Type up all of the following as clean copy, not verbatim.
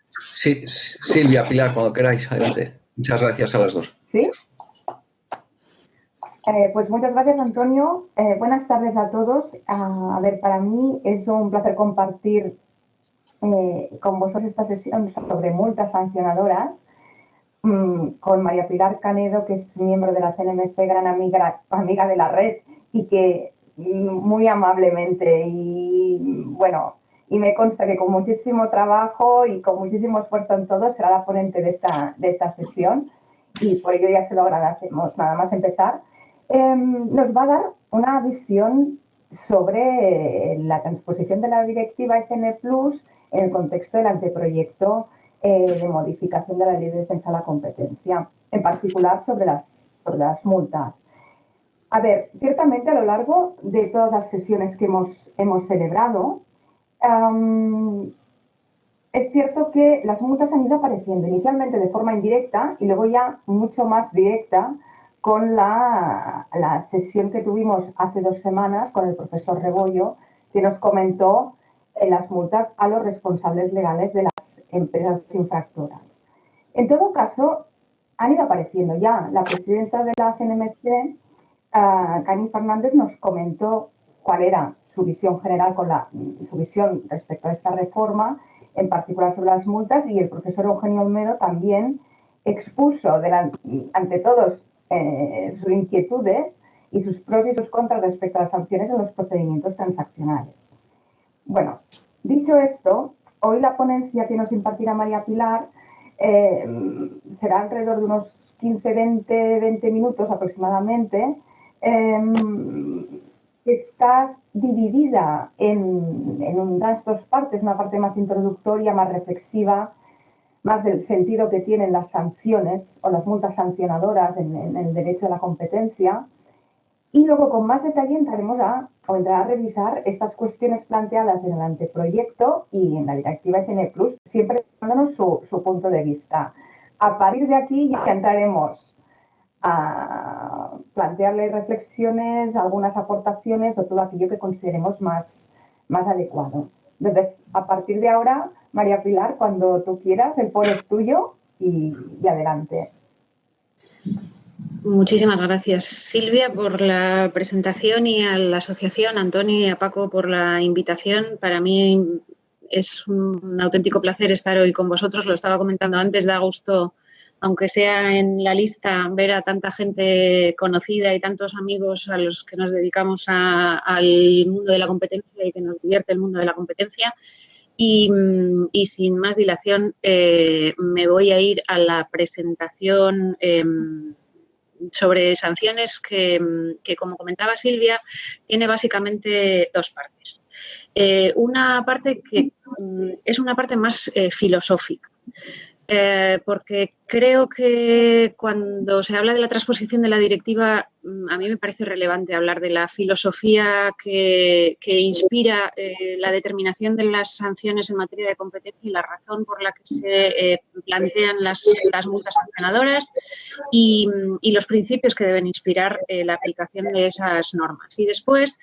Sí, Silvia, Pilar, cuando queráis, adelante. Muchas gracias a las dos. ¿Sí? Pues muchas gracias, Antonio. Buenas tardes a todos. A ver, para mí es un placer compartir con vosotros esta sesión sobre multas sancionadoras con María Pilar Canedo, que es miembro de la CNMC, gran amiga de la red, y que muy amablemente y me consta que con muchísimo trabajo y con muchísimo esfuerzo en todo será la ponente de esta sesión, y por ello ya se lo agradecemos. Nada más empezar, nos va a dar una visión sobre la transposición de la directiva ECN Plus en el contexto del anteproyecto de modificación de la Ley de Defensa de la Competencia, en particular sobre las multas. A ver, ciertamente a lo largo de todas las sesiones que hemos celebrado, es cierto que las multas han ido apareciendo inicialmente de forma indirecta y luego ya mucho más directa con la sesión que tuvimos hace 2 semanas con el profesor Rebollo, que nos comentó las multas a los responsables legales de las empresas infractoras. En todo caso, han ido apareciendo ya. La presidenta de la CNMC, Cani Fernández, nos comentó cuál era su visión general, su visión respecto a esta reforma, en particular sobre las multas, y el profesor Eugenio Olmedo también expuso ante todos sus inquietudes y sus pros y sus contras respecto a las sanciones en los procedimientos transaccionales. Bueno, dicho esto, hoy la ponencia que nos impartirá María Pilar será alrededor de unos 15-20 minutos aproximadamente. Está dividida en unas 2 partes, una parte más introductoria, más reflexiva, más del sentido que tienen las sanciones o las multas sancionadoras en el derecho de la competencia. Y luego, con más detalle, entrará a revisar estas cuestiones planteadas en el anteproyecto y en la directiva ECN Plus, siempre dándonos su punto de vista. A partir de aquí ya entraremos a plantearle reflexiones, algunas aportaciones o todo aquello que consideremos más adecuado. Entonces, a partir de ahora, María Pilar, cuando tú quieras, el foro es tuyo y adelante. Muchísimas gracias, Silvia, por la presentación, y a la asociación, a Antonio y a Paco por la invitación. Para mí es un auténtico placer estar hoy con vosotros. Lo estaba comentando antes, da gusto, aunque sea en la lista, ver a tanta gente conocida y tantos amigos a los que nos dedicamos al mundo de la competencia y que nos divierte el mundo de la competencia. Y sin más dilación, me voy a ir a la presentación sobre sanciones que, como comentaba Silvia, tiene básicamente 2 partes. Una parte que es una parte más filosófica, porque creo que cuando se habla de la transposición de la directiva, a mí me parece relevante hablar de la filosofía que inspira la determinación de las sanciones en materia de competencia y la razón por la que se plantean las multas sancionadoras y los principios que deben inspirar la aplicación de esas normas. Y después,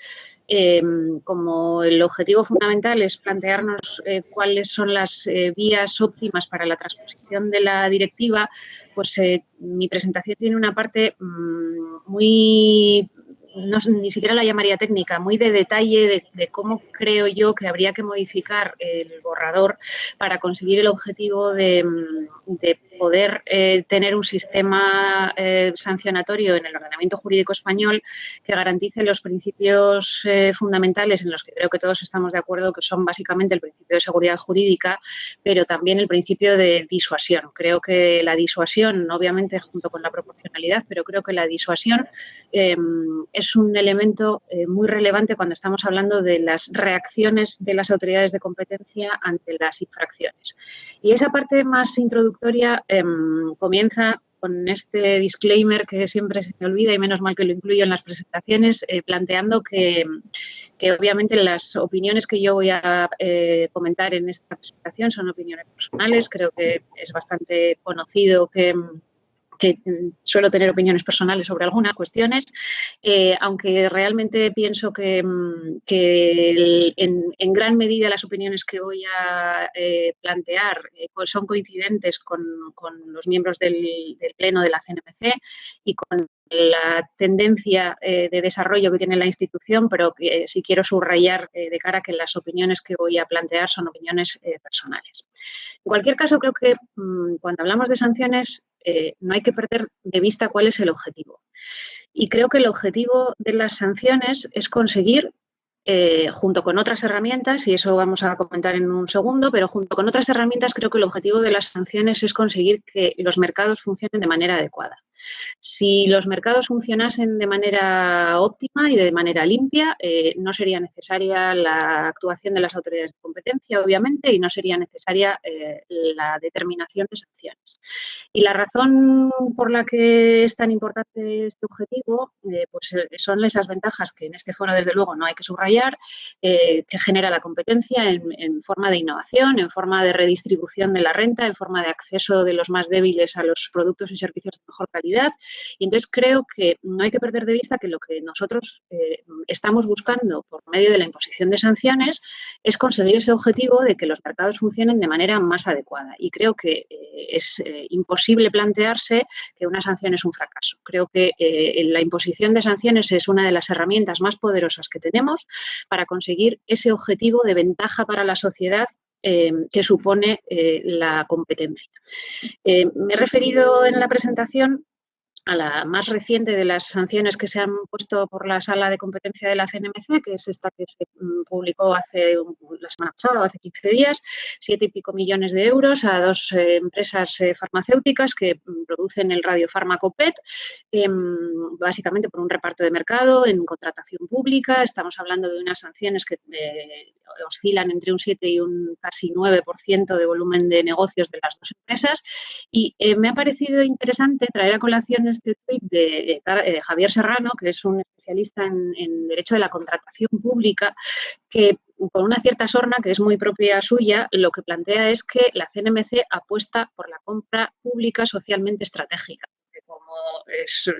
como el objetivo fundamental es plantearnos cuáles son las vías óptimas para la transposición de la directiva, pues mi presentación tiene una parte muy, ni siquiera la llamaría técnica, muy de detalle de cómo creo yo que habría que modificar el borrador para conseguir el objetivo de poder tener un sistema sancionatorio en el ordenamiento jurídico español que garantice los principios fundamentales en los que creo que todos estamos de acuerdo, que son básicamente el principio de seguridad jurídica, pero también el principio de disuasión. Creo que la disuasión, obviamente junto con la proporcionalidad, pero creo que la disuasión es un elemento muy relevante cuando estamos hablando de las reacciones de las autoridades de competencia ante las infracciones. Y esa parte más introductoria comienza con este disclaimer que siempre se me olvida, y menos mal que lo incluyo en las presentaciones, planteando que obviamente las opiniones que yo voy a comentar en esta presentación son opiniones personales. Creo que es bastante conocido que que suelo tener opiniones personales sobre algunas cuestiones, aunque realmente pienso que en gran medida las opiniones que voy a plantear pues son coincidentes con los miembros del Pleno de la CNMC y con la tendencia de desarrollo que tiene la institución, pero que sí quiero subrayar de cara a que las opiniones que voy a plantear son opiniones personales. En cualquier caso, creo que cuando hablamos de sanciones no hay que perder de vista cuál es el objetivo. Y creo que el objetivo de las sanciones es conseguir, junto con otras herramientas, y eso vamos a comentar en un segundo, pero junto con otras herramientas creo que el objetivo de las sanciones es conseguir que los mercados funcionen de manera adecuada. Si los mercados funcionasen de manera óptima y de manera limpia, no sería necesaria la actuación de las autoridades de competencia, obviamente, y no sería necesaria la determinación de sanciones. Y la razón por la que es tan importante este objetivo pues son esas ventajas que en este foro, desde luego, no hay que subrayar, que genera la competencia en forma de innovación, en forma de redistribución de la renta, en forma de acceso de los más débiles a los productos y servicios de mejor calidad. Y entonces creo que no hay que perder de vista que lo que nosotros estamos buscando por medio de la imposición de sanciones es conseguir ese objetivo de que los mercados funcionen de manera más adecuada. Y creo que es imposible plantearse que una sanción es un fracaso. Creo que la imposición de sanciones es una de las herramientas más poderosas que tenemos para conseguir ese objetivo de ventaja para la sociedad que supone la competencia. Me he referido en la presentación a la más reciente de las sanciones que se han puesto por la Sala de Competencia de la CNMC, que es esta que se publicó la semana pasada, hace 15 días, 7 y pico millones de euros a dos empresas farmacéuticas que producen el radiofármaco PET, básicamente por un reparto de mercado en contratación pública. Estamos hablando de unas sanciones que oscilan entre un 7 y un casi 9% de volumen de negocios de las dos empresas. Y me ha parecido interesante traer a colación este tuit de Javier Serrano, que es un especialista en derecho de la contratación pública, que con una cierta sorna, que es muy propia suya, lo que plantea es que la CNMC apuesta por la compra pública socialmente estratégica. Como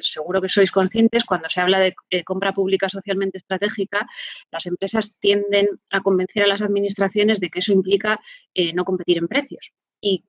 seguro que sois conscientes, cuando se habla de compra pública socialmente estratégica, las empresas tienden a convencer a las administraciones de que eso implica no competir en precios. Y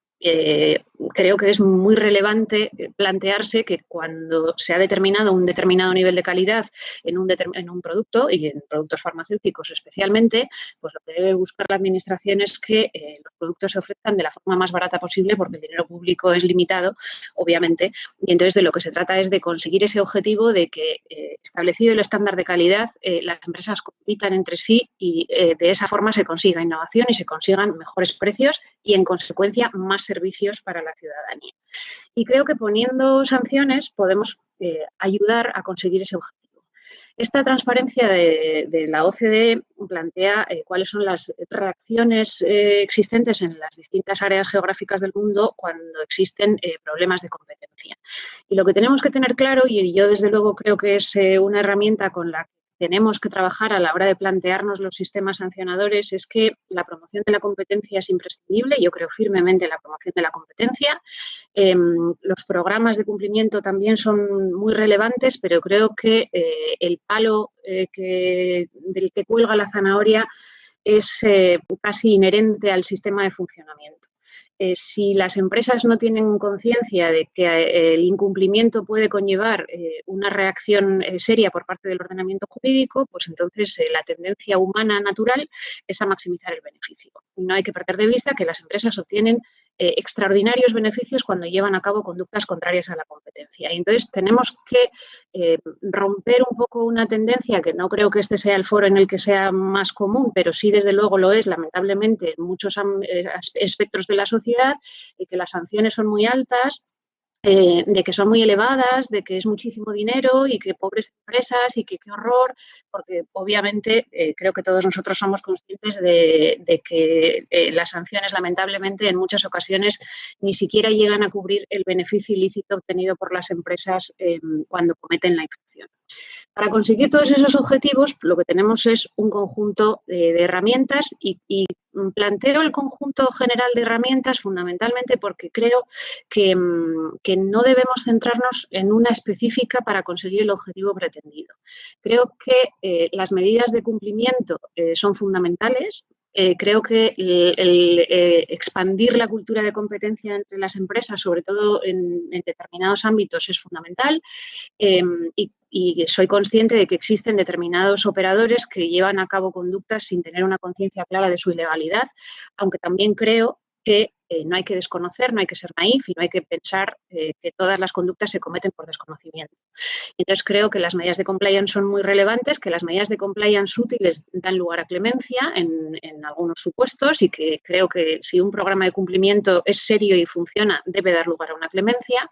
creo que es muy relevante plantearse que cuando se ha determinado un determinado nivel de calidad en un producto, y en productos farmacéuticos especialmente, pues lo que debe buscar la administración es que los productos se ofrezcan de la forma más barata posible, porque el dinero público es limitado, obviamente, y entonces de lo que se trata es de conseguir ese objetivo de que, establecido el estándar de calidad, las empresas compitan entre sí y de esa forma se consiga innovación y se consigan mejores precios y, en consecuencia, más servicios para la ciudadanía. Y creo que poniendo sanciones podemos ayudar a conseguir ese objetivo. Esta transparencia de la OCDE plantea cuáles son las reacciones existentes en las distintas áreas geográficas del mundo cuando existen problemas de competencia. Y lo que tenemos que tener claro, y yo desde luego creo que es una herramienta con la que tenemos que trabajar a la hora de plantearnos los sistemas sancionadores, es que la promoción de la competencia es imprescindible. Yo creo firmemente en la promoción de la competencia. Los programas de cumplimiento también son muy relevantes, pero creo que el palo del que cuelga la zanahoria es casi inherente al sistema de funcionamiento. Si las empresas no tienen conciencia de que el incumplimiento puede conllevar una reacción seria por parte del ordenamiento jurídico, pues entonces la tendencia humana natural es a maximizar el beneficio. Y no hay que perder de vista que las empresas obtienen extraordinarios beneficios cuando llevan a cabo conductas contrarias a la competencia. Y entonces tenemos que romper un poco una tendencia, que no creo que este sea el foro en el que sea más común, pero sí desde luego lo es, lamentablemente, en muchos espectros de la sociedad, de que las sanciones son muy altas, de que son muy elevadas, de que es muchísimo dinero y que pobres empresas y que qué horror, porque obviamente creo que todos nosotros somos conscientes de que las sanciones lamentablemente en muchas ocasiones ni siquiera llegan a cubrir el beneficio ilícito obtenido por las empresas cuando cometen la infracción. Para conseguir todos esos objetivos, lo que tenemos es un conjunto de herramientas y planteo el conjunto general de herramientas fundamentalmente porque creo que no debemos centrarnos en una específica para conseguir el objetivo pretendido. Creo que las medidas de cumplimiento son fundamentales. Creo que el expandir la cultura de competencia entre las empresas, sobre todo en determinados ámbitos, es fundamental. Y soy consciente de que existen determinados operadores que llevan a cabo conductas sin tener una conciencia clara de su ilegalidad, aunque también creo que no hay que desconocer, no hay que ser naif y no hay que pensar que todas las conductas se cometen por desconocimiento. Entonces, creo que las medidas de compliance son muy relevantes, que las medidas de compliance útiles dan lugar a clemencia en algunos supuestos y que creo que si un programa de cumplimiento es serio y funciona, debe dar lugar a una clemencia.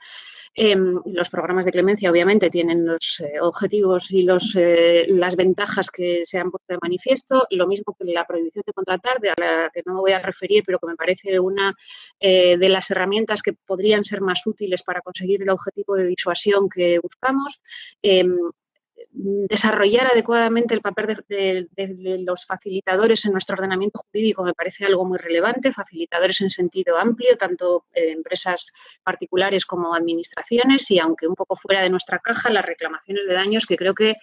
Los programas de clemencia, obviamente, tienen los objetivos y las ventajas que se han puesto de manifiesto. Lo mismo que la prohibición de contratar, a la que no me voy a referir, pero que me parece una de las herramientas que podrían ser más útiles para conseguir el objetivo de disuasión que buscamos. Desarrollar adecuadamente el papel de los facilitadores en nuestro ordenamiento jurídico me parece algo muy relevante, facilitadores en sentido amplio, tanto empresas particulares como administraciones, y aunque un poco fuera de nuestra caja, las reclamaciones de daños que creo que,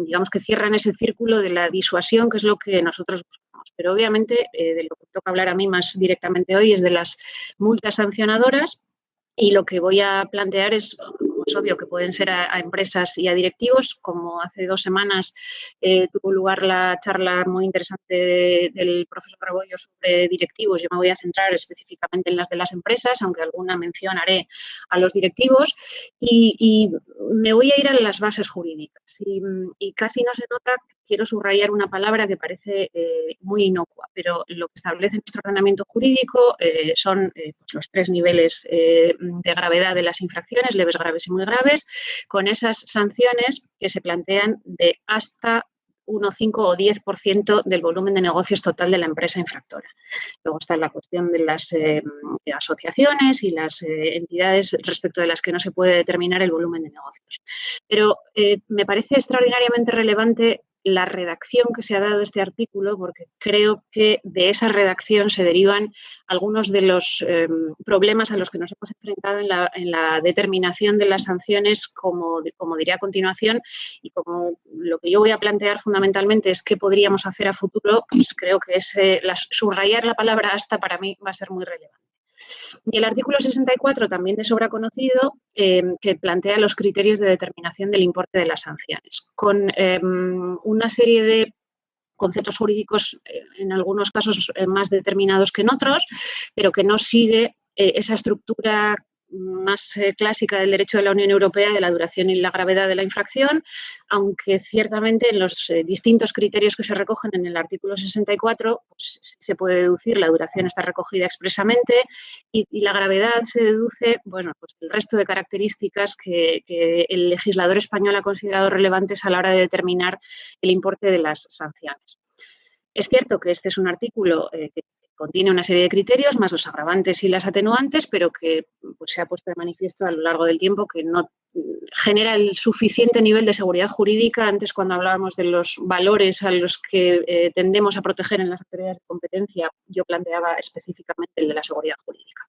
digamos que cierran ese círculo de la disuasión, que es lo que nosotros buscamos. Pero obviamente de lo que toca hablar a mí más directamente hoy es de las multas sancionadoras. Y lo que voy a plantear es obvio que pueden ser a empresas y a directivos, como hace 2 semanas tuvo lugar la charla muy interesante del profesor Rebollo sobre directivos. Yo me voy a centrar específicamente en las de las empresas, aunque alguna mención haré a los directivos, y me voy a ir a las bases jurídicas. Y casi no se nota, quiero subrayar una palabra que parece muy inocua, pero lo que establece nuestro ordenamiento jurídico son pues los 3 niveles de gravedad de las infracciones, leves, graves y muy graves, con esas sanciones que se plantean de hasta 1, 5 o 10% del volumen de negocios total de la empresa infractora. Luego está la cuestión de las asociaciones y las entidades respecto de las que no se puede determinar el volumen de negocios. Pero me parece extraordinariamente relevante la redacción que se ha dado a este artículo, porque creo que de esa redacción se derivan algunos de los problemas a los que nos hemos enfrentado en la determinación de las sanciones, como diré a continuación, y como lo que yo voy a plantear fundamentalmente es qué podríamos hacer a futuro, pues creo que subrayar la palabra hasta para mí va a ser muy relevante. Y el artículo 64, también de sobra conocido, que plantea los criterios de determinación del importe de las sanciones, con una serie de conceptos jurídicos, en algunos casos más determinados que en otros, pero que no sigue esa estructura más clásica del derecho de la Unión Europea de la duración y la gravedad de la infracción, aunque ciertamente en los distintos criterios que se recogen en el artículo 64 pues, se puede deducir, la duración está recogida expresamente y la gravedad se deduce, bueno, pues el resto de características que el legislador español ha considerado relevantes a la hora de determinar el importe de las sanciones. Es cierto que este es un artículo que contiene una serie de criterios, más los agravantes y las atenuantes, pero que pues, se ha puesto de manifiesto a lo largo del tiempo que no genera el suficiente nivel de seguridad jurídica. Antes, cuando hablábamos de los valores a los que tendemos a proteger en las autoridades de competencia, yo planteaba específicamente el de la seguridad jurídica.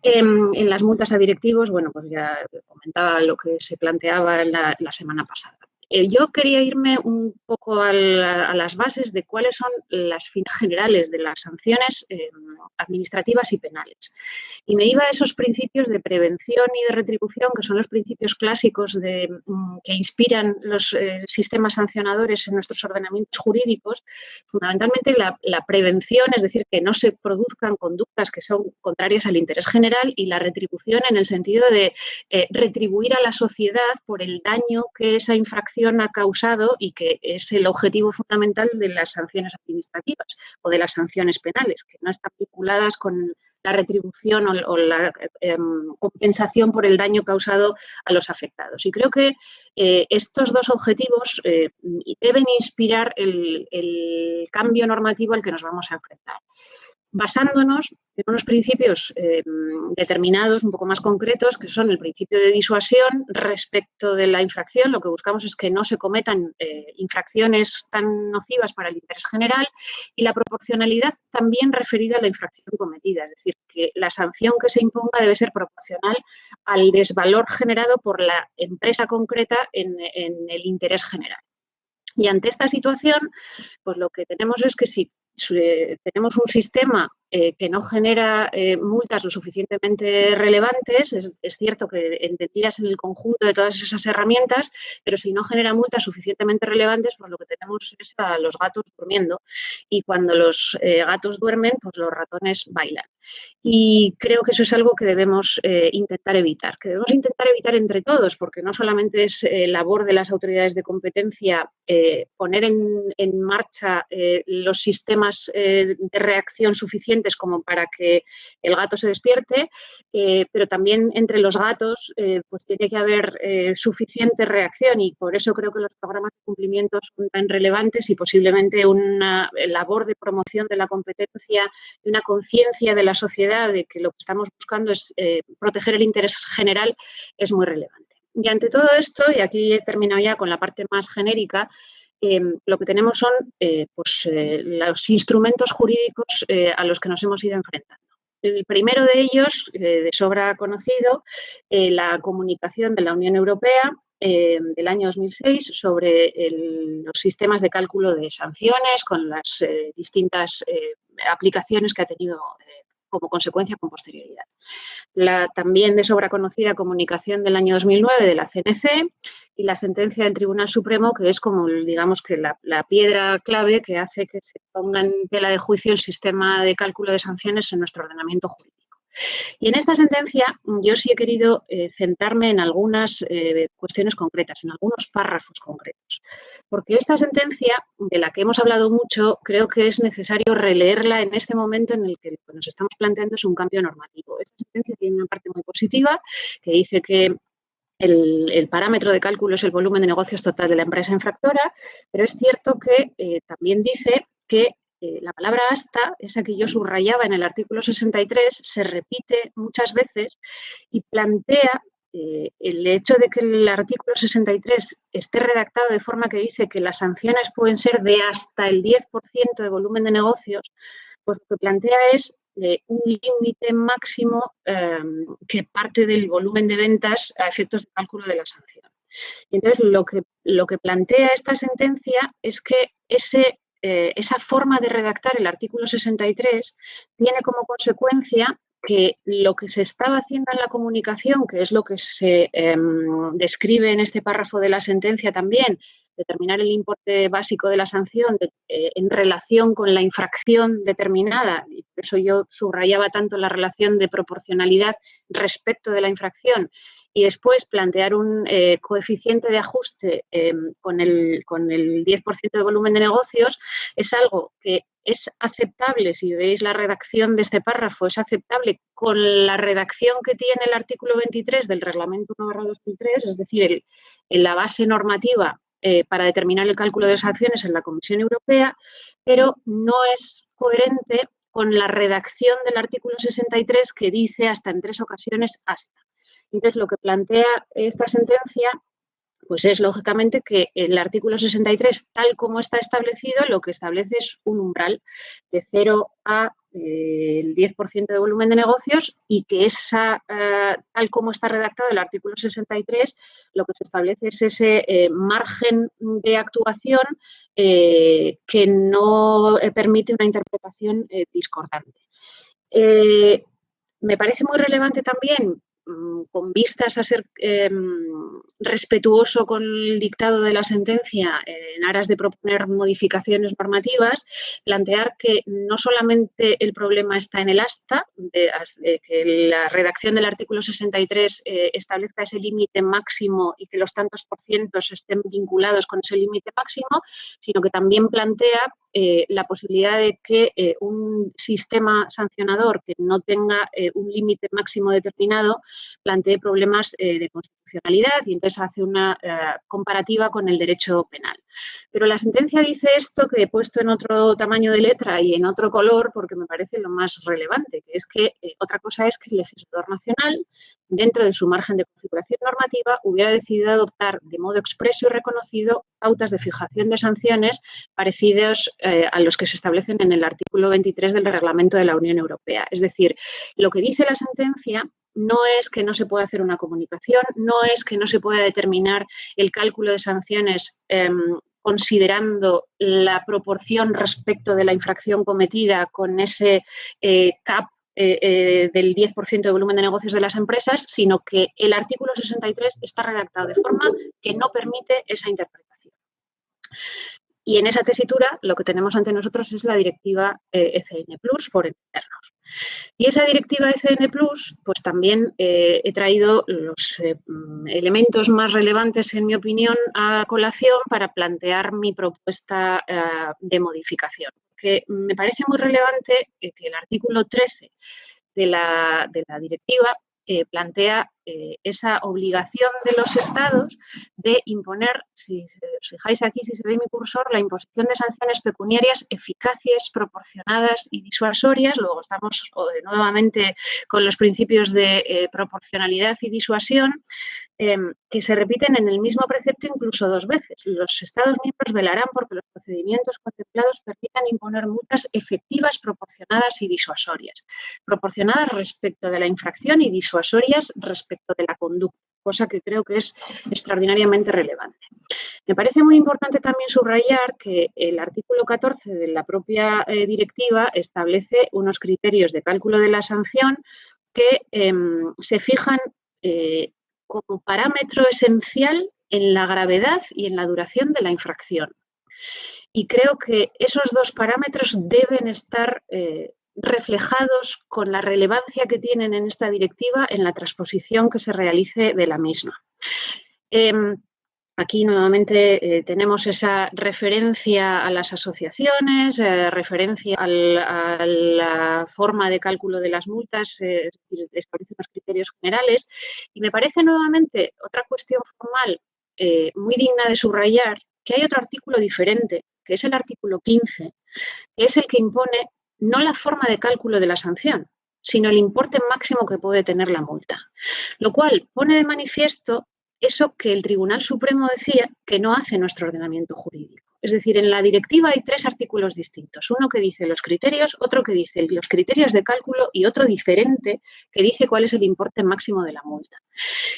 En las multas a directivos, bueno, pues ya comentaba lo que se planteaba la semana pasada. Yo quería irme un poco a las bases de cuáles son las fines generales de las sanciones administrativas y penales. Y me iba a esos principios de prevención y de retribución, que son los principios clásicos que inspiran los sistemas sancionadores en nuestros ordenamientos jurídicos. Fundamentalmente la prevención, es decir, que no se produzcan conductas que son contrarias al interés general, y la retribución en el sentido de retribuir a la sociedad por el daño que esa infracción ha causado y que es el objetivo fundamental de las sanciones administrativas o de las sanciones penales, que no están vinculadas con la retribución o la compensación por el daño causado a los afectados. Y creo que estos dos objetivos deben inspirar el cambio normativo al que nos vamos a enfrentar. basándonos en unos principios determinados, un poco más concretos, que son el principio de disuasión respecto de la infracción. Lo que buscamos es que no se cometan infracciones tan nocivas para el interés general, y la proporcionalidad también referida a la infracción cometida, es decir, que la sanción que se imponga debe ser proporcional al desvalor generado por la empresa concreta en el interés general. Y ante esta situación, pues lo que tenemos es que si tenemos un sistema que no genera multas lo suficientemente relevantes, es cierto que entendidas en el conjunto de todas esas herramientas, pero si no genera multas suficientemente relevantes, pues lo que tenemos es a los gatos durmiendo, y cuando los gatos duermen, pues los ratones bailan. Y creo que eso es algo que debemos intentar evitar, entre todos, porque no solamente es labor de las autoridades de competencia poner en marcha los sistemas de reacción suficientes como para que el gato se despierte, pero también entre los gatos pues tiene que haber suficiente reacción, y por eso creo que los programas de cumplimiento son tan relevantes, y posiblemente una labor de promoción de la competencia y una conciencia de la sociedad de que lo que estamos buscando es proteger el interés general es muy relevante. Y ante todo esto, y aquí he terminado ya con la parte más genérica, lo que tenemos son los instrumentos jurídicos a los que nos hemos ido enfrentando. El primero de ellos, de sobra conocido, la comunicación de la Unión Europea del año 2006 sobre los sistemas de cálculo de sanciones con las distintas aplicaciones que ha tenido como consecuencia con posterioridad. La también de sobra conocida comunicación del año 2009 de la CNC y la sentencia del Tribunal Supremo, que es como, digamos, que la piedra clave que hace que se ponga en tela de juicio el sistema de cálculo de sanciones en nuestro ordenamiento jurídico. Y en esta sentencia yo sí he querido centrarme en algunas cuestiones concretas, en algunos párrafos concretos, porque esta sentencia, de la que hemos hablado mucho, creo que es necesario releerla en este momento en el que lo que nos estamos planteando es un cambio normativo. Esta sentencia tiene una parte muy positiva que dice que el parámetro de cálculo es el volumen de negocios total de la empresa infractora, pero es cierto que también dice que la palabra hasta, esa que yo subrayaba en el artículo 63, se repite muchas veces y plantea el hecho de que el artículo 63 esté redactado de forma que dice que las sanciones pueden ser de hasta el 10% de volumen de negocios, pues lo que plantea es un límite máximo que parte del volumen de ventas a efectos de cálculo de la sanción. Y entonces, lo que plantea esta sentencia es que esa forma de redactar el artículo 63 tiene como consecuencia que lo que se estaba haciendo en la comunicación, que es lo que se describe en este párrafo de la sentencia también, determinar el importe básico de la sanción en relación con la infracción determinada, y por eso yo subrayaba tanto la relación de proporcionalidad respecto de la infracción, y después plantear un coeficiente de ajuste con el 10% de volumen de negocios, es algo que es aceptable, si veis la redacción de este párrafo, es aceptable con la redacción que tiene el artículo 23 del Reglamento 1/2003, es decir, la base normativa para determinar el cálculo de sanciones en la Comisión Europea, pero no es coherente con la redacción del artículo 63 que dice hasta en 3 ocasiones hasta. Entonces, lo que plantea esta sentencia pues es lógicamente que el artículo 63, tal como está establecido, lo que establece es un umbral de 0 a el 10% de volumen de negocios, y que tal como está redactado el artículo 63, lo que se establece es ese margen de actuación que no permite una interpretación discordante. Me parece muy relevante también, con vistas a ser respetuoso con el dictado de la sentencia en aras de proponer modificaciones normativas, plantear que no solamente el problema está en el hasta, de que la redacción del artículo 63 establezca ese límite máximo y que los tantos por cientos estén vinculados con ese límite máximo, sino que también plantea la posibilidad de que un sistema sancionador que no tenga un límite máximo determinado plantee problemas de constitucionalidad y entonces hace una comparativa con el derecho penal. Pero la sentencia dice esto que he puesto en otro tamaño de letra y en otro color porque me parece lo más relevante, que es que otra cosa es que el legislador nacional, dentro de su margen de configuración normativa, hubiera decidido adoptar de modo expreso y reconocido pautas de fijación de sanciones parecidos a los que se establecen en el artículo 23 del Reglamento de la Unión Europea. Es decir, lo que dice la sentencia no es que no se pueda hacer una comunicación, no es que no se pueda determinar el cálculo de sanciones considerando la proporción respecto de la infracción cometida con ese cap del 10% de volumen de negocios de las empresas, sino que el artículo 63 está redactado de forma que no permite esa interpretación. Y en esa tesitura lo que tenemos ante nosotros es la directiva ECN+, por entendernos. Y esa directiva ECN+, pues también he traído los elementos más relevantes, en mi opinión, a colación para plantear mi propuesta de modificación. Que me parece muy relevante que el artículo 13 de la directiva plantea esa obligación de los Estados de imponer, si os fijáis aquí, si se ve mi cursor, la imposición de sanciones pecuniarias eficaces, proporcionadas y disuasorias. Luego estamos nuevamente con los principios de proporcionalidad y disuasión, que se repiten en el mismo precepto incluso dos veces. Los Estados miembros velarán porque los procedimientos contemplados permitan imponer multas efectivas, proporcionadas y disuasorias. Proporcionadas respecto de la infracción y disuasorias respecto de la conducta, cosa que creo que es extraordinariamente relevante. Me parece muy importante también subrayar que el artículo 14 de la propia directiva establece unos criterios de cálculo de la sanción que se fijan como parámetro esencial en la gravedad y en la duración de la infracción. Y creo que esos dos parámetros deben estar reflejados con la relevancia que tienen en esta directiva en la transposición que se realice de la misma. Aquí nuevamente tenemos esa referencia a las asociaciones, referencia a la forma de cálculo de las multas, establece unos criterios generales y me parece nuevamente otra cuestión formal muy digna de subrayar que hay otro artículo diferente, que es el artículo 15, que es el que impone no la forma de cálculo de la sanción, sino el importe máximo que puede tener la multa, lo cual pone de manifiesto eso que el Tribunal Supremo decía que no hace nuestro ordenamiento jurídico. Es decir, en la directiva hay tres artículos distintos. Uno que dice los criterios, otro que dice los criterios de cálculo y otro diferente que dice cuál es el importe máximo de la multa.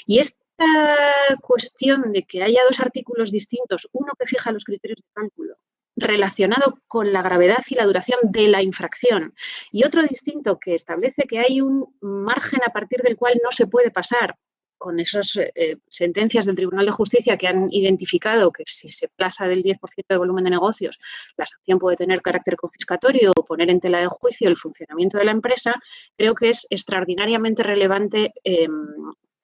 Y esta cuestión de que haya dos artículos distintos, uno que fija los criterios de cálculo relacionado con la gravedad y la duración de la infracción y otro distinto que establece que hay un margen a partir del cual no se puede pasar con esas sentencias del Tribunal de Justicia que han identificado que si se pasa del 10% de volumen de negocios, la sanción puede tener carácter confiscatorio o poner en tela de juicio el funcionamiento de la empresa, creo que es extraordinariamente relevante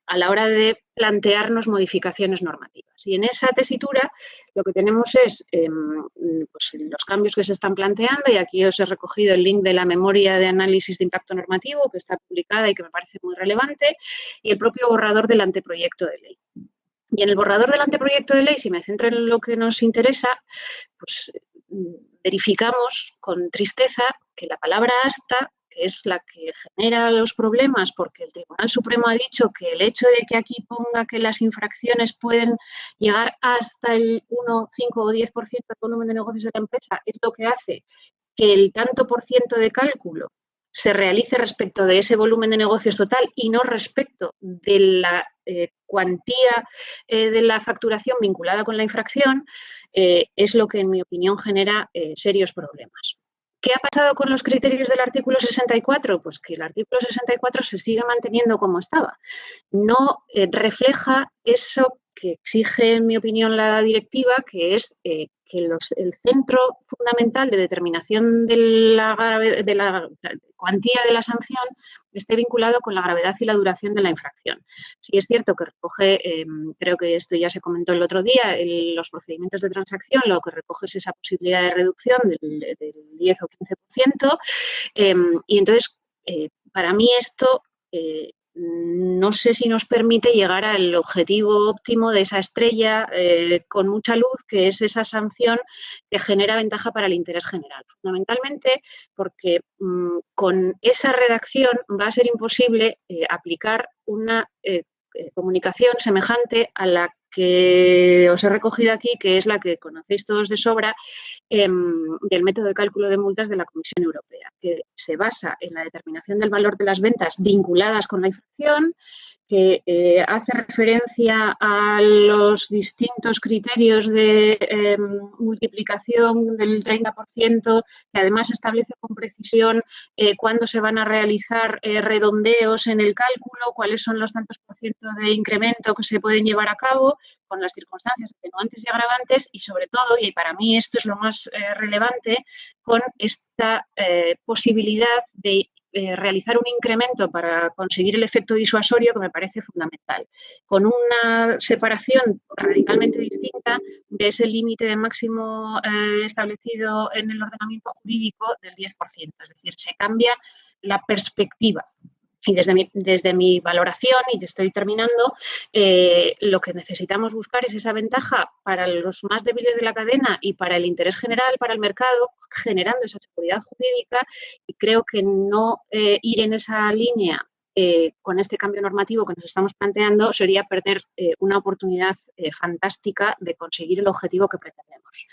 a la hora de plantearnos modificaciones normativas. Y en esa tesitura lo que tenemos es pues, los cambios que se están planteando, y aquí os he recogido el link de la memoria de análisis de impacto normativo que está publicada y que me parece muy relevante, y el propio borrador del anteproyecto de ley. Y en el borrador del anteproyecto de ley, si me centro en lo que nos interesa, pues verificamos con tristeza que la palabra hasta, que es la que genera los problemas porque el Tribunal Supremo ha dicho que el hecho de que aquí ponga que las infracciones pueden llegar hasta el 1, 5 o 10% del volumen de negocios de la empresa es lo que hace que el tanto por ciento de cálculo se realice respecto de ese volumen de negocios total y no respecto de la cuantía de la facturación vinculada con la infracción, es lo que, en mi opinión, genera serios problemas. ¿Qué ha pasado con los criterios del artículo 64? Pues que el artículo 64 se sigue manteniendo como estaba. No refleja eso que exige, en mi opinión, la directiva, que es el centro fundamental de determinación de la cuantía de la sanción esté vinculado con la gravedad y la duración de la infracción. Sí es cierto que recoge, creo que esto ya se comentó el otro día, los procedimientos de transacción, lo que recoge es esa posibilidad de reducción del 10 o 15%, y entonces, para mí esto no sé si nos permite llegar al objetivo óptimo de esa estrella con mucha luz, que es esa sanción que genera ventaja para el interés general. Fundamentalmente porque con esa redacción va a ser imposible aplicar una comunicación semejante a la que os he recogido aquí, que es la que conocéis todos de sobra, del método de cálculo de multas de la Comisión Europea, que se basa en la determinación del valor de las ventas vinculadas con la infracción, que hace referencia a los distintos criterios de multiplicación del 30%, que además establece con precisión cuándo se van a realizar redondeos en el cálculo, cuáles son los tantos por ciento de incremento que se pueden llevar a cabo con las circunstancias atenuantes y agravantes y, sobre todo, y para mí esto es lo más relevante, con esta posibilidad de realizar un incremento para conseguir el efecto disuasorio que me parece fundamental, con una separación radicalmente distinta de ese límite de máximo establecido en el ordenamiento jurídico del 10%. Es decir, se cambia la perspectiva. Y desde mi valoración, y te estoy terminando, lo que necesitamos buscar es esa ventaja para los más débiles de la cadena y para el interés general, para el mercado, generando esa seguridad jurídica, y creo que no ir en esa línea con este cambio normativo que nos estamos planteando sería perder una oportunidad fantástica de conseguir el objetivo que pretendemos.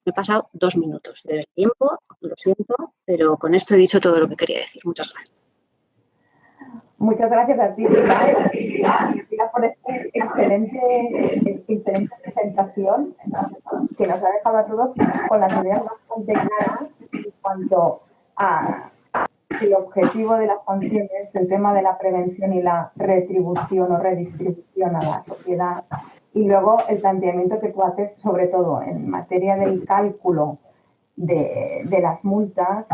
Me he pasado 2 minutos del tiempo, lo siento, pero con esto he dicho todo lo que quería decir. Muchas gracias. Muchas gracias a ti, Pilar, por esta excelente presentación que nos ha dejado a todos con las ideas bastante claras en cuanto a el objetivo de las sanciones, el tema de la prevención y la retribución o redistribución a la sociedad, y luego el planteamiento que tú haces, sobre todo en materia del cálculo de las multas,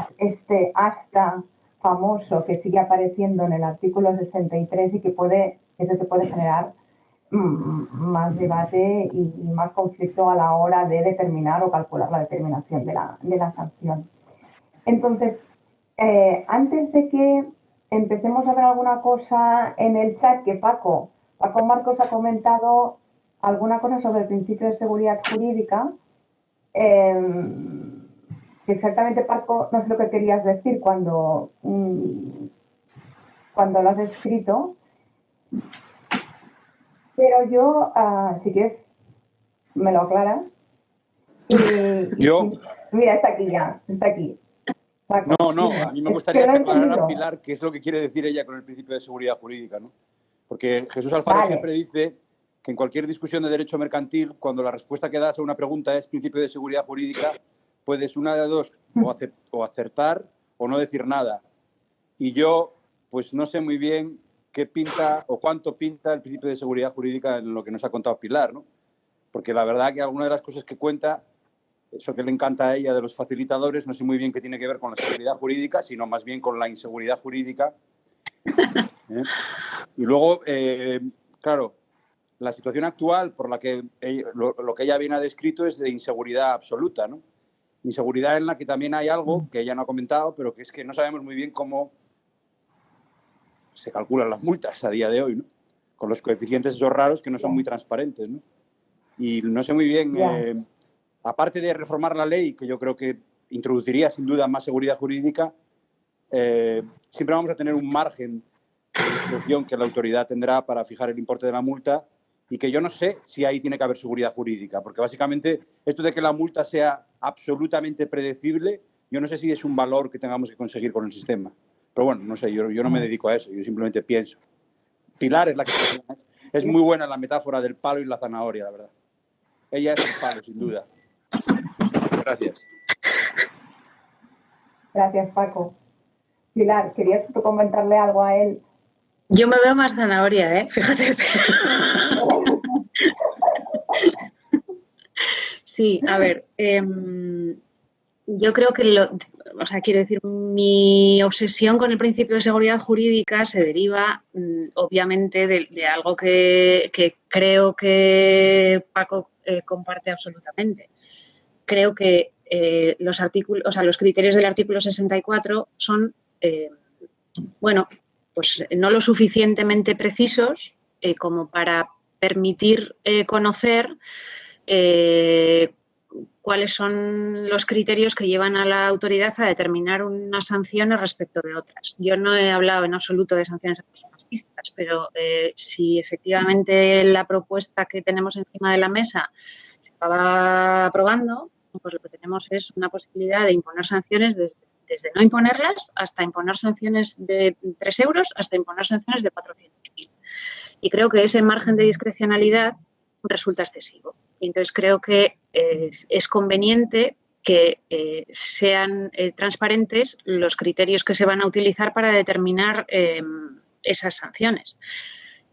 hasta famoso que sigue apareciendo en el artículo 63 y que te puede generar más debate y más conflicto a la hora de determinar o calcular la determinación de la sanción. Entonces, antes de que empecemos a ver alguna cosa en el chat, que Paco Marcos ha comentado alguna cosa sobre el principio de seguridad jurídica, exactamente, Paco, no sé lo que querías decir cuando lo has escrito, pero yo, si quieres, me lo aclaras. Mira, está aquí ya, está aquí. Paco, no, a mí me gustaría aclarar a Pilar qué es lo que quiere decir ella con el principio de seguridad jurídica, ¿no? Porque Jesús Alfaro siempre dice que en cualquier discusión de derecho mercantil, cuando la respuesta que das a una pregunta es principio de seguridad jurídica, puedes una de dos, o acertar o no decir nada. Y yo, pues no sé muy bien qué pinta o cuánto pinta el principio de seguridad jurídica en lo que nos ha contado Pilar, ¿no? Porque la verdad que alguna de las cosas que cuenta, eso que le encanta a ella de los facilitadores, no sé muy bien qué tiene que ver con la seguridad jurídica, sino más bien con la inseguridad jurídica. Y luego, claro, la situación actual por la que lo que ella bien ha descrito es de inseguridad absoluta, ¿no? Inseguridad en la que también hay algo que ella no ha comentado, pero que es que no sabemos muy bien cómo se calculan las multas a día de hoy, ¿no? Con los coeficientes esos raros que no son muy transparentes, ¿no? Y no sé muy bien, aparte de reformar la ley, que yo creo que introduciría sin duda más seguridad jurídica, siempre vamos a tener un margen de discreción que la autoridad tendrá para fijar el importe de la multa, y que yo no sé si ahí tiene que haber seguridad jurídica, porque básicamente esto de que la multa sea absolutamente predecible, yo no sé si es un valor que tengamos que conseguir con el sistema. Pero bueno, no sé, yo no me dedico a eso, yo simplemente pienso. Pilar es la que es muy buena la metáfora del palo y la zanahoria, la verdad. Ella es el palo, sin duda. Gracias. Gracias, Paco. Pilar, ¿querías tú comentarle algo a él? Yo me veo más zanahoria, fíjate. Sí, a ver, yo creo que, quiero decir, mi obsesión con el principio de seguridad jurídica se deriva, obviamente, de algo que creo que Paco comparte absolutamente. Creo que los criterios del artículo 64 son, pues no lo suficientemente precisos como para permitir conocer cuáles son los criterios que llevan a la autoridad a determinar unas sanciones respecto de otras. Yo no he hablado en absoluto de sanciones a personas físicas, pero si efectivamente la propuesta que tenemos encima de la mesa se acaba aprobando, pues lo que tenemos es una posibilidad de imponer sanciones desde no imponerlas hasta imponer sanciones de 3 euros hasta imponer sanciones de 400.000. Y creo que ese margen de discrecionalidad resulta excesivo. Y entonces creo que es conveniente que sean transparentes los criterios que se van a utilizar para determinar esas sanciones.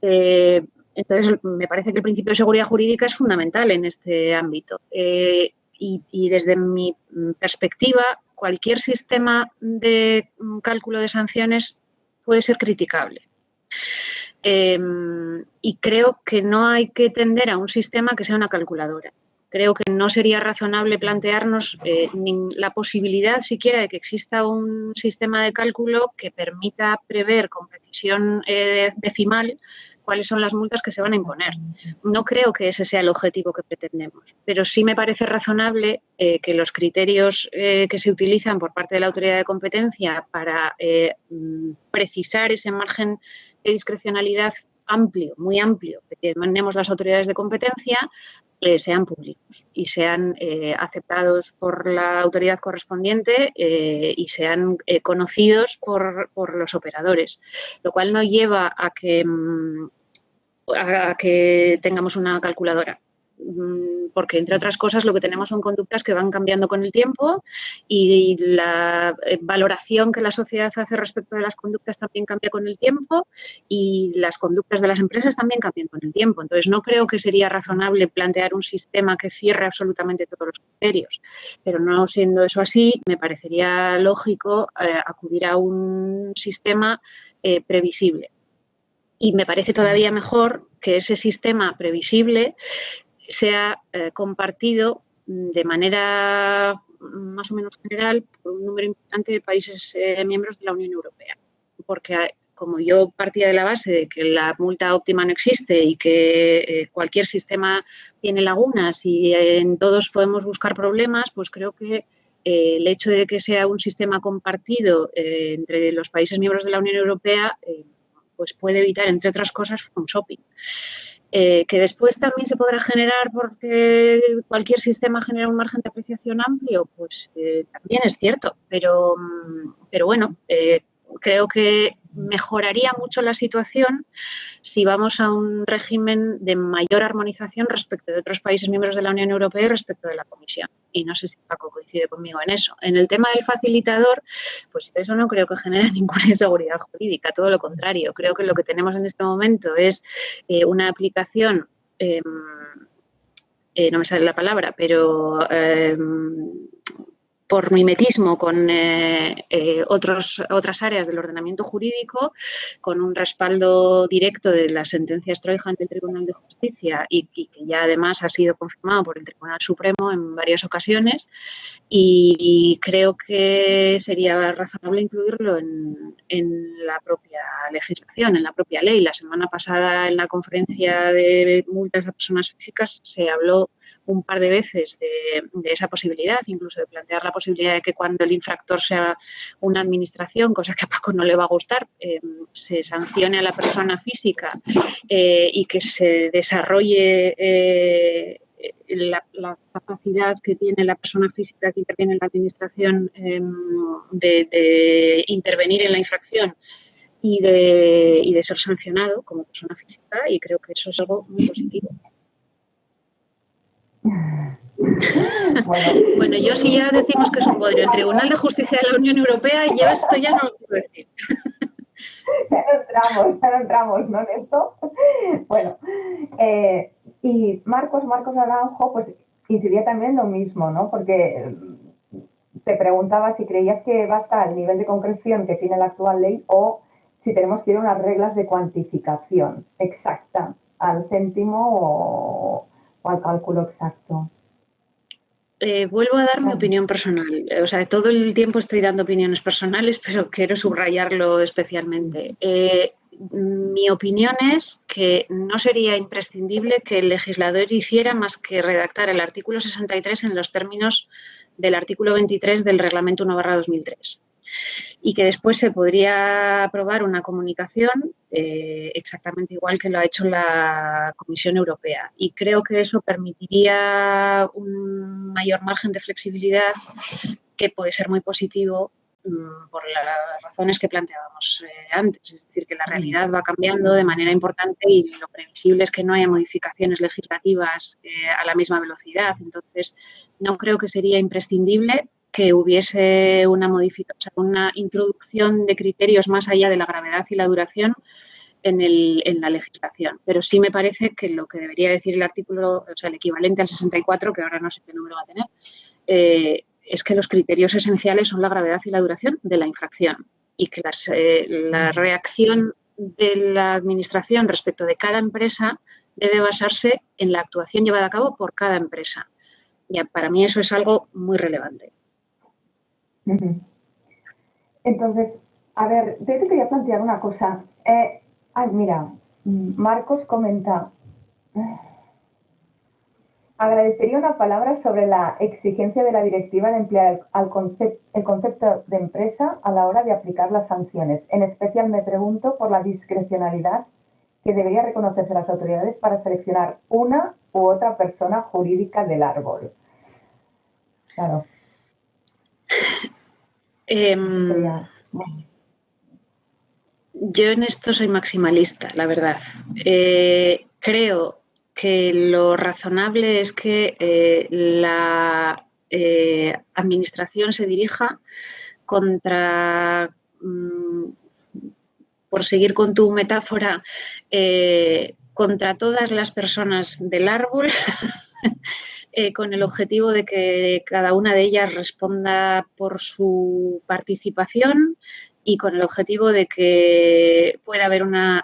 Entonces, me parece que el principio de seguridad jurídica es fundamental en este ámbito. Y desde mi perspectiva, cualquier sistema de cálculo de sanciones puede ser criticable. Y creo que no hay que tender a un sistema que sea una calculadora. Creo que no sería razonable plantearnos la posibilidad siquiera de que exista un sistema de cálculo que permita prever con precisión decimal cuáles son las multas que se van a imponer. No creo que ese sea el objetivo que pretendemos, pero sí me parece razonable que los criterios que se utilizan por parte de la autoridad de competencia para precisar ese margen de discrecionalidad amplio, muy amplio, que tenemos las autoridades de competencia, sean públicos y sean aceptados por la autoridad correspondiente y sean conocidos por los operadores, lo cual no lleva a que tengamos una calculadora, porque entre otras cosas lo que tenemos son conductas que van cambiando con el tiempo y la valoración que la sociedad hace respecto de las conductas también cambia con el tiempo y las conductas de las empresas también cambian con el tiempo. Entonces no creo que sería razonable plantear un sistema que cierre absolutamente todos los criterios, pero no siendo eso así, me parecería lógico acudir a un sistema previsible. Y me parece todavía mejor que ese sistema previsible sea compartido de manera más o menos general por un número importante de países miembros de la Unión Europea. Porque como yo partía de la base de que la multa óptima no existe y que cualquier sistema tiene lagunas y en todos podemos buscar problemas, pues creo que el hecho de que sea un sistema compartido entre los países miembros de la Unión Europea pues puede evitar, entre otras cosas, un shopping. Que después también se podrá generar porque cualquier sistema genera un margen de apreciación amplio, pues también es cierto, pero bueno, creo que mejoraría mucho la situación si vamos a un régimen de mayor armonización respecto de otros países miembros de la Unión Europea y respecto de la Comisión. Y no sé si Paco coincide conmigo en eso. En el tema del facilitador, pues eso no creo que genere ninguna inseguridad jurídica, todo lo contrario. Creo que lo que tenemos en este momento es una aplicación, no me sale la palabra, pero por mimetismo con otras áreas del ordenamiento jurídico, con un respaldo directo de las sentencias Troija ante el Tribunal de Justicia y que ya además ha sido confirmado por el Tribunal Supremo en varias ocasiones, y creo que sería razonable incluirlo en la propia legislación, en la propia ley. La semana pasada en la conferencia de multas de personas físicas se habló un par de veces de esa posibilidad, incluso de plantear la posibilidad de que cuando el infractor sea una administración, cosa que a Paco no le va a gustar, se sancione a la persona física y que se desarrolle la capacidad que tiene la persona física que interviene en la administración de intervenir en la infracción y de ser sancionado como persona física, y creo que eso es algo muy positivo. Bueno, yo si ya decimos que es un bodrio el Tribunal de Justicia de la Unión Europea, yo esto ya no lo quiero decir. Ya no entramos, ¿no, en esto? Bueno, y Marcos Naranjo, pues incidía también lo mismo, ¿no? Porque te preguntaba si creías que basta el nivel de concreción que tiene la actual ley o si tenemos que ir a unas reglas de cuantificación exacta, al céntimo o al cálculo exacto. Vuelvo a dar mi opinión personal. O sea, todo el tiempo estoy dando opiniones personales, pero quiero subrayarlo especialmente. Mi opinión es que no sería imprescindible que el legislador hiciera más que redactar el artículo 63 en los términos del artículo 23 del Reglamento 1/2003 y que después se podría aprobar una comunicación exactamente igual que lo ha hecho la Comisión Europea. Y creo que eso permitiría un mayor margen de flexibilidad que puede ser muy positivo por las razones que planteábamos antes. Es decir, que la realidad va cambiando de manera importante y lo previsible es que no haya modificaciones legislativas a la misma velocidad. Entonces, no creo que sería imprescindible que hubiese una modificación, o sea, una introducción de criterios más allá de la gravedad y la duración en la legislación. Pero sí me parece que lo que debería decir el artículo, o sea, el equivalente al 64, que ahora no sé qué número va a tener, es que los criterios esenciales son la gravedad y la duración de la infracción y que la reacción de la Administración respecto de cada empresa debe basarse en la actuación llevada a cabo por cada empresa. Ya, para mí eso es algo muy relevante. Entonces, a ver, yo te quería plantear una cosa. Mira, Marcos comenta, agradecería una palabra sobre la exigencia de la directiva de emplear el concepto de empresa a la hora de aplicar las sanciones. En especial me pregunto por la discrecionalidad que debería reconocerse a las autoridades para seleccionar una u otra persona jurídica del árbol. Claro. Yo en esto soy maximalista, la verdad. Creo que lo razonable es que la Administración se dirija contra, por seguir con tu metáfora, contra todas las personas del árbol, con el objetivo de que cada una de ellas responda por su participación y con el objetivo de que pueda haber una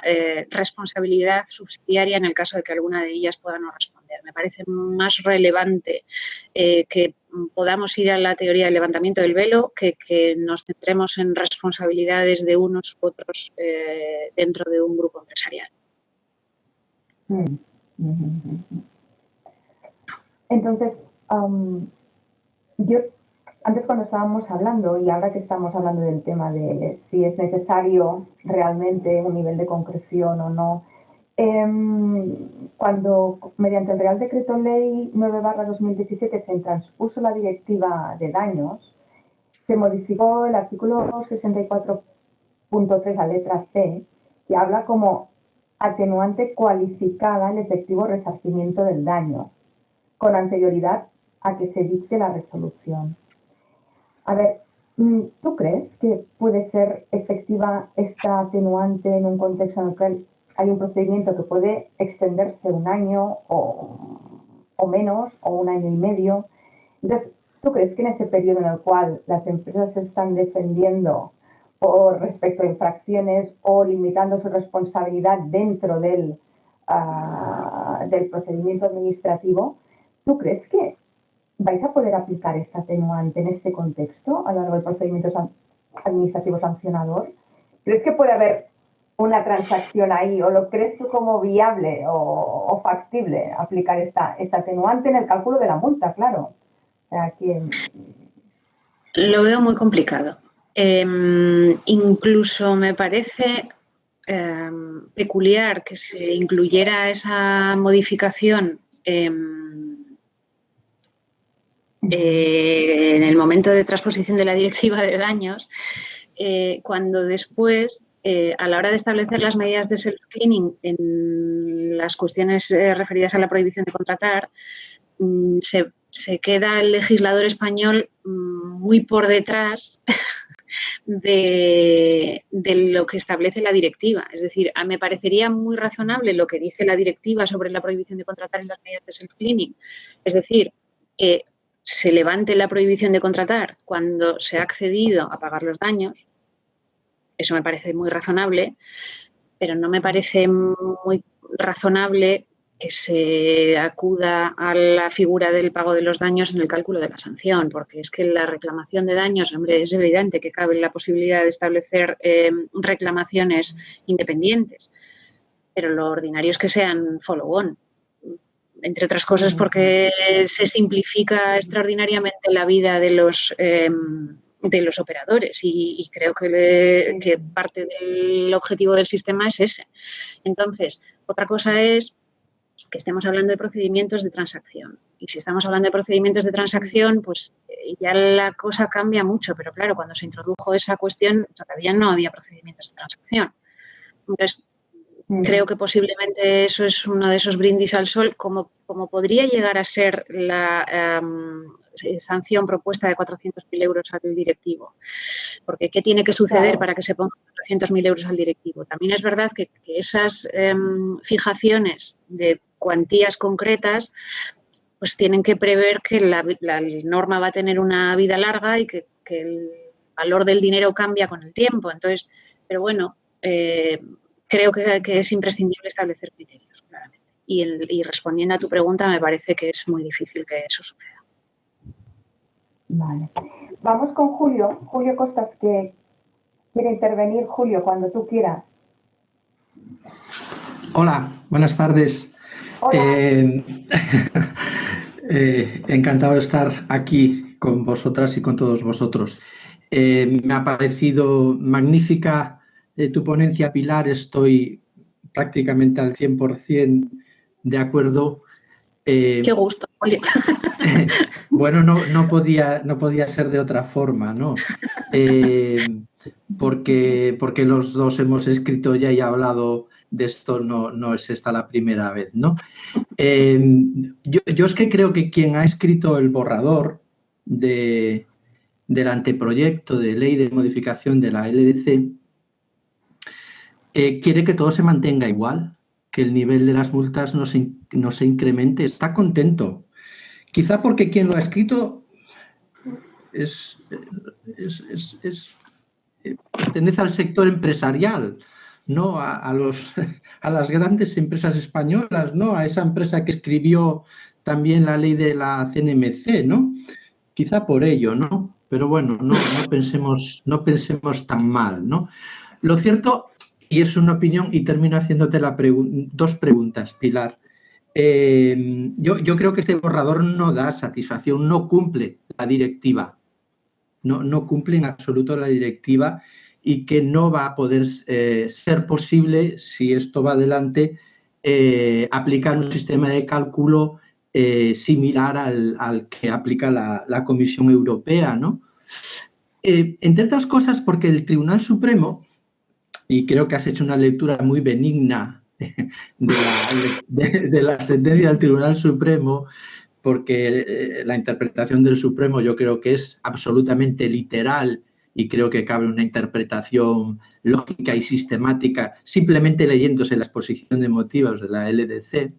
responsabilidad subsidiaria en el caso de que alguna de ellas pueda no responder. Me parece más relevante que podamos ir a la teoría del levantamiento del velo que nos centremos en responsabilidades de unos u otros dentro de un grupo empresarial. Entonces, yo antes cuando estábamos hablando y ahora que estamos hablando del tema de si es necesario realmente un nivel de concreción o no, cuando mediante el Real Decreto Ley 9/2017 se transpuso la Directiva de Daños, se modificó el artículo 64.3 a letra C, que habla como atenuante cualificada el efectivo resarcimiento del daño, con anterioridad a que se dicte la resolución. A ver, ¿tú crees que puede ser efectiva esta atenuante en un contexto en el que hay un procedimiento que puede extenderse un año o menos, o un año y medio? Entonces, ¿tú crees que en ese periodo en el cual las empresas se están defendiendo por respecto a infracciones o limitando su responsabilidad dentro del procedimiento administrativo, ¿tú crees que vais a poder aplicar esta atenuante en este contexto a lo largo del procedimiento administrativo sancionador? ¿Crees que puede haber una transacción ahí o lo crees tú como viable o factible aplicar esta atenuante en el cálculo de la multa, claro? Lo veo muy complicado. Incluso me parece peculiar que se incluyera esa modificación en el momento de transposición de la Directiva de Daños, cuando después, a la hora de establecer las medidas de self-cleaning en las cuestiones referidas a la prohibición de contratar, se queda el legislador español muy por detrás de lo que establece la directiva. Es decir, me parecería muy razonable lo que dice la directiva sobre la prohibición de contratar en las medidas de self-cleaning. Es decir, que se levante la prohibición de contratar cuando se ha accedido a pagar los daños. Eso me parece muy razonable, pero no me parece muy razonable que se acuda a la figura del pago de los daños en el cálculo de la sanción, porque es que la reclamación de daños, hombre, es evidente que cabe la posibilidad de establecer reclamaciones independientes, pero lo ordinario es que sean follow-on, entre otras cosas porque se simplifica extraordinariamente la vida de los operadores y creo que parte del objetivo del sistema es ese. Entonces, otra cosa es que estemos hablando de procedimientos de transacción. Y si estamos hablando de procedimientos de transacción, pues ya la cosa cambia mucho. Pero claro, cuando se introdujo esa cuestión, todavía no había procedimientos de transacción. Entonces, creo que posiblemente eso es uno de esos brindis al sol, como podría llegar a ser la sanción propuesta de 400.000 euros al directivo. Porque ¿qué tiene que suceder para que se pongan 400.000 euros al directivo? También es verdad que esas fijaciones de cuantías concretas pues tienen que prever que la norma va a tener una vida larga y que el valor del dinero cambia con el tiempo. Entonces, pero bueno, creo que es imprescindible establecer criterios, claramente. Y respondiendo a tu pregunta, me parece que es muy difícil que eso suceda. Vale. Vamos con Julio. Julio Costas, que quiere intervenir. Julio, cuando tú quieras. Hola, buenas tardes. Hola. Encantado de estar aquí con vosotras y con todos vosotros. Me ha parecido magnífica tu ponencia, Pilar. Estoy prácticamente al 100% de acuerdo. Qué gusto, Julio. Bueno, no podía ser de otra forma, ¿no? Porque los dos hemos escrito ya y hablado de esto, no es esta la primera vez, ¿no? Yo es que creo que quien ha escrito el borrador del anteproyecto de ley de modificación de la LDC quiere que todo se mantenga igual, que el nivel de las multas no se incremente. Está contento. Quizá porque quien lo ha escrito pertenece al sector empresarial, ¿no? A las grandes empresas españolas, ¿no? A esa empresa que escribió también la ley de la CNMC, ¿no? Quizá por ello, ¿no? Pero bueno, no pensemos tan mal, ¿no? Lo cierto, y es una opinión, y termino haciéndote dos preguntas, Pilar. Yo creo que este borrador no da satisfacción, no cumple la directiva, no cumple en absoluto la directiva y que no va a poder ser posible, si esto va adelante, aplicar un sistema de cálculo similar al que aplica la Comisión Europea, ¿no? Entre otras cosas porque el Tribunal Supremo, y creo que has hecho una lectura muy benigna de la sentencia del Tribunal Supremo, porque la interpretación del Supremo yo creo que es absolutamente literal y creo que cabe una interpretación lógica y sistemática simplemente leyéndose la exposición de motivos de la LDC.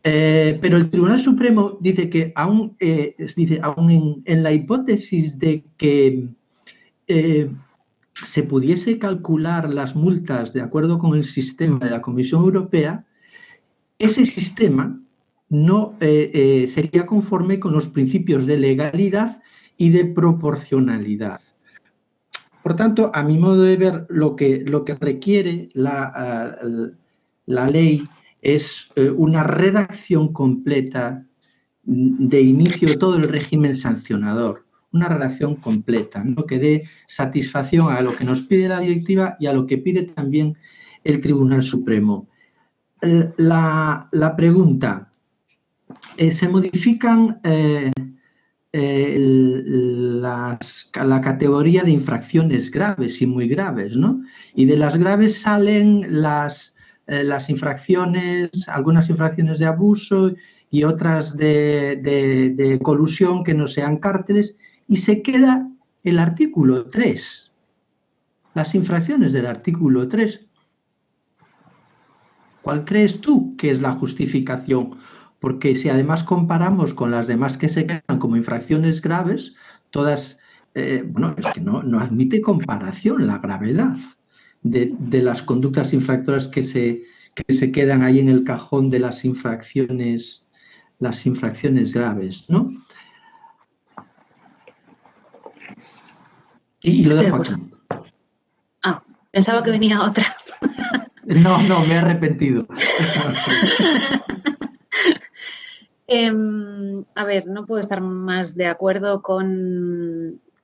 Pero el Tribunal Supremo dice que aún en la hipótesis de que se pudiese calcular las multas de acuerdo con el sistema de la Comisión Europea, ese sistema no sería conforme con los principios de legalidad y de proporcionalidad. Por tanto, a mi modo de ver, lo que requiere la ley es una redacción completa de inicio de todo el régimen sancionador, una redacción completa, ¿no? Que dé satisfacción a lo que nos pide la directiva y a lo que pide también el Tribunal Supremo. La pregunta, ¿se modifican la categoría de infracciones graves y muy graves, ¿no? Y de las graves salen las infracciones, algunas infracciones de abuso y otras de colusión que no sean cárteles, y se queda el artículo 3, las infracciones del artículo 3. ¿Cuál crees tú que es la justificación? porque si además comparamos con las demás que se quedan como infracciones graves, todas, bueno, es que no admite comparación la gravedad de las conductas infractoras que se quedan ahí en el cajón de las infracciones graves, ¿no? Y lo dejo aquí. Ah, pensaba que venía otra. No, me he arrepentido. A ver, no puedo estar más de acuerdo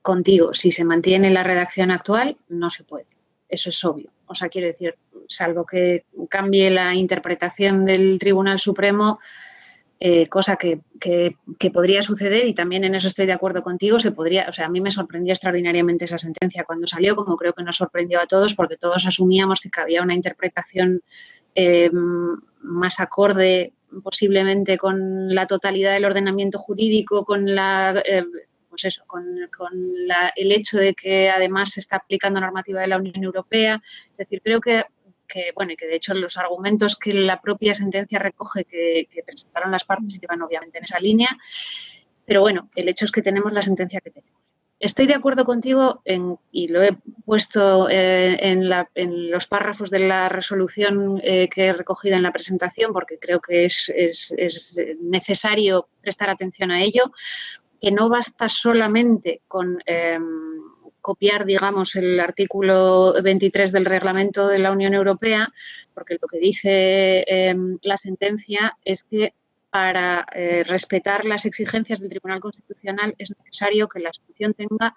contigo. Si se mantiene la redacción actual, no se puede. Eso es obvio. O sea, quiero decir, salvo que cambie la interpretación del Tribunal Supremo, cosa que podría suceder, y también en eso estoy de acuerdo contigo, o sea, a mí me sorprendió extraordinariamente esa sentencia cuando salió, como creo que nos sorprendió a todos, porque todos asumíamos que había una interpretación más acorde posiblemente con la totalidad del ordenamiento jurídico, con el hecho de que además se está aplicando normativa de la Unión Europea. Es decir, creo que de hecho los argumentos que la propia sentencia recoge que presentaron las partes iban obviamente en esa línea, pero bueno, el hecho es que tenemos la sentencia que tenemos. Estoy de acuerdo contigo y lo he puesto en los párrafos de la resolución que he recogido en la presentación, porque creo que es necesario prestar atención a ello, que no basta solamente con copiar, digamos, el artículo 23 del reglamento de la Unión Europea, porque lo que dice la sentencia es que para respetar las exigencias del Tribunal Constitucional es necesario que la sanción tenga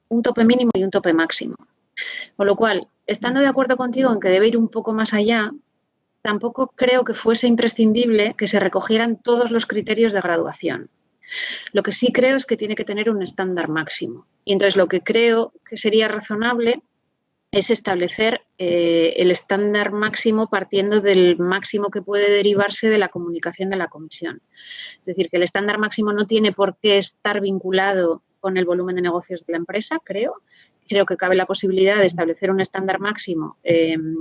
un tope mínimo y un tope máximo. Con lo cual, estando de acuerdo contigo en que debe ir un poco más allá, tampoco creo que fuese imprescindible que se recogieran todos los criterios de graduación. Lo que sí creo es que tiene que tener un estándar máximo. Y entonces lo que creo que sería razonable es establecer el estándar máximo partiendo del máximo que puede derivarse de la comunicación de la comisión. Es decir, que el estándar máximo no tiene por qué estar vinculado con el volumen de negocios de la empresa, creo. Creo que cabe la posibilidad de establecer un estándar máximo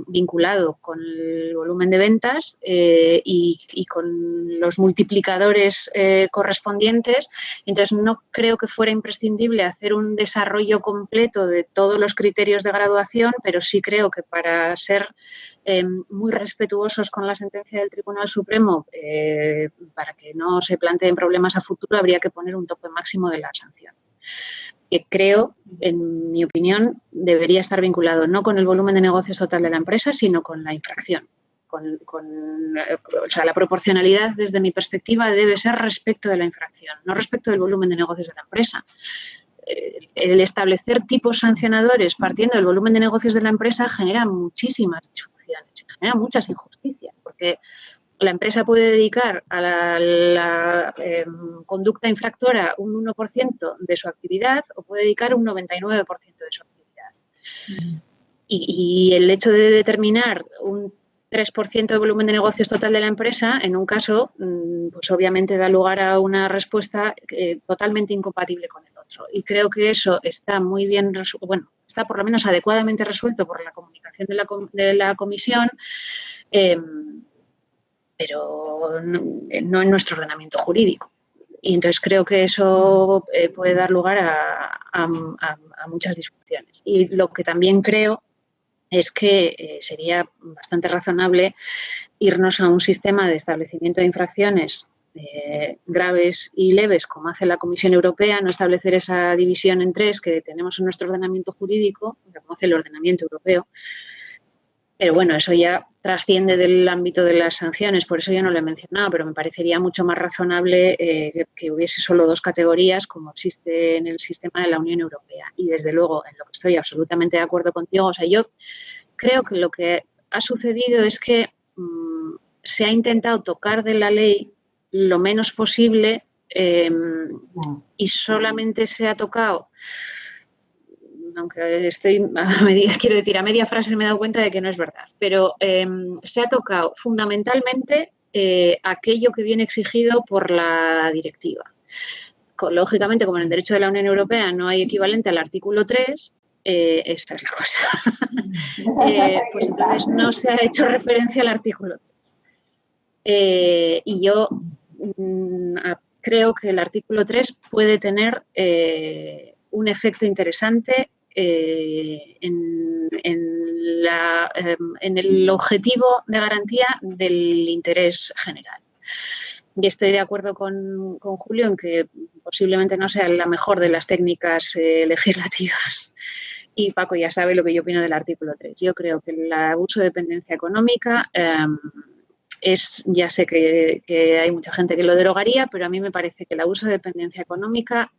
vinculado con el volumen de ventas y con los multiplicadores correspondientes. Entonces, no creo que fuera imprescindible hacer un desarrollo completo de todos los criterios de graduación, pero sí creo que para ser muy respetuosos con la sentencia del Tribunal Supremo, para que no se planteen problemas a futuro, habría que poner un tope máximo de la sanción, que creo, en mi opinión, debería estar vinculado no con el volumen de negocios total de la empresa, sino con la infracción. O sea, la proporcionalidad, desde mi perspectiva, debe ser respecto de la infracción, no respecto del volumen de negocios de la empresa. El establecer tipos sancionadores partiendo del volumen de negocios de la empresa genera muchísimas disfunciones, genera muchas injusticias, porque la empresa puede dedicar a la conducta infractora un 1% de su actividad o puede dedicar un 99% de su actividad. Y el hecho de determinar un 3% de volumen de negocios total de la empresa, en un caso, pues obviamente da lugar a una respuesta totalmente incompatible con el otro. Y creo que eso está muy bien, está por lo menos adecuadamente resuelto por la comunicación de la comisión, pero no en nuestro ordenamiento jurídico. Y entonces creo que eso puede dar lugar a muchas discusiones. Y lo que también creo es que sería bastante razonable irnos a un sistema de establecimiento de infracciones graves y leves, como hace la Comisión Europea, no establecer esa división en tres que tenemos en nuestro ordenamiento jurídico, como hace el ordenamiento europeo. Pero bueno, eso ya trasciende del ámbito de las sanciones, por eso yo no lo he mencionado, pero me parecería mucho más razonable que hubiese solo dos categorías, como existe en el sistema de la Unión Europea. Y desde luego, en lo que estoy absolutamente de acuerdo contigo, o sea, yo creo que lo que ha sucedido es que se ha intentado tocar de la ley lo menos posible y solamente se ha tocado, aunque quiero decir, a media frase me he dado cuenta de que no es verdad, pero se ha tocado fundamentalmente aquello que viene exigido por la directiva. Lógicamente, como en el derecho de la Unión Europea no hay equivalente al artículo 3, esta es la cosa, pues entonces no se ha hecho referencia al artículo 3. Y yo creo que el artículo 3 puede tener un efecto interesante en el objetivo de garantía del interés general. Y estoy de acuerdo con Julio en que posiblemente no sea la mejor de las técnicas legislativas. Y Paco ya sabe lo que yo opino del artículo 3. Yo creo que el abuso de dependencia económica ya sé que hay mucha gente que lo derogaría, pero a mí me parece que el abuso de dependencia económica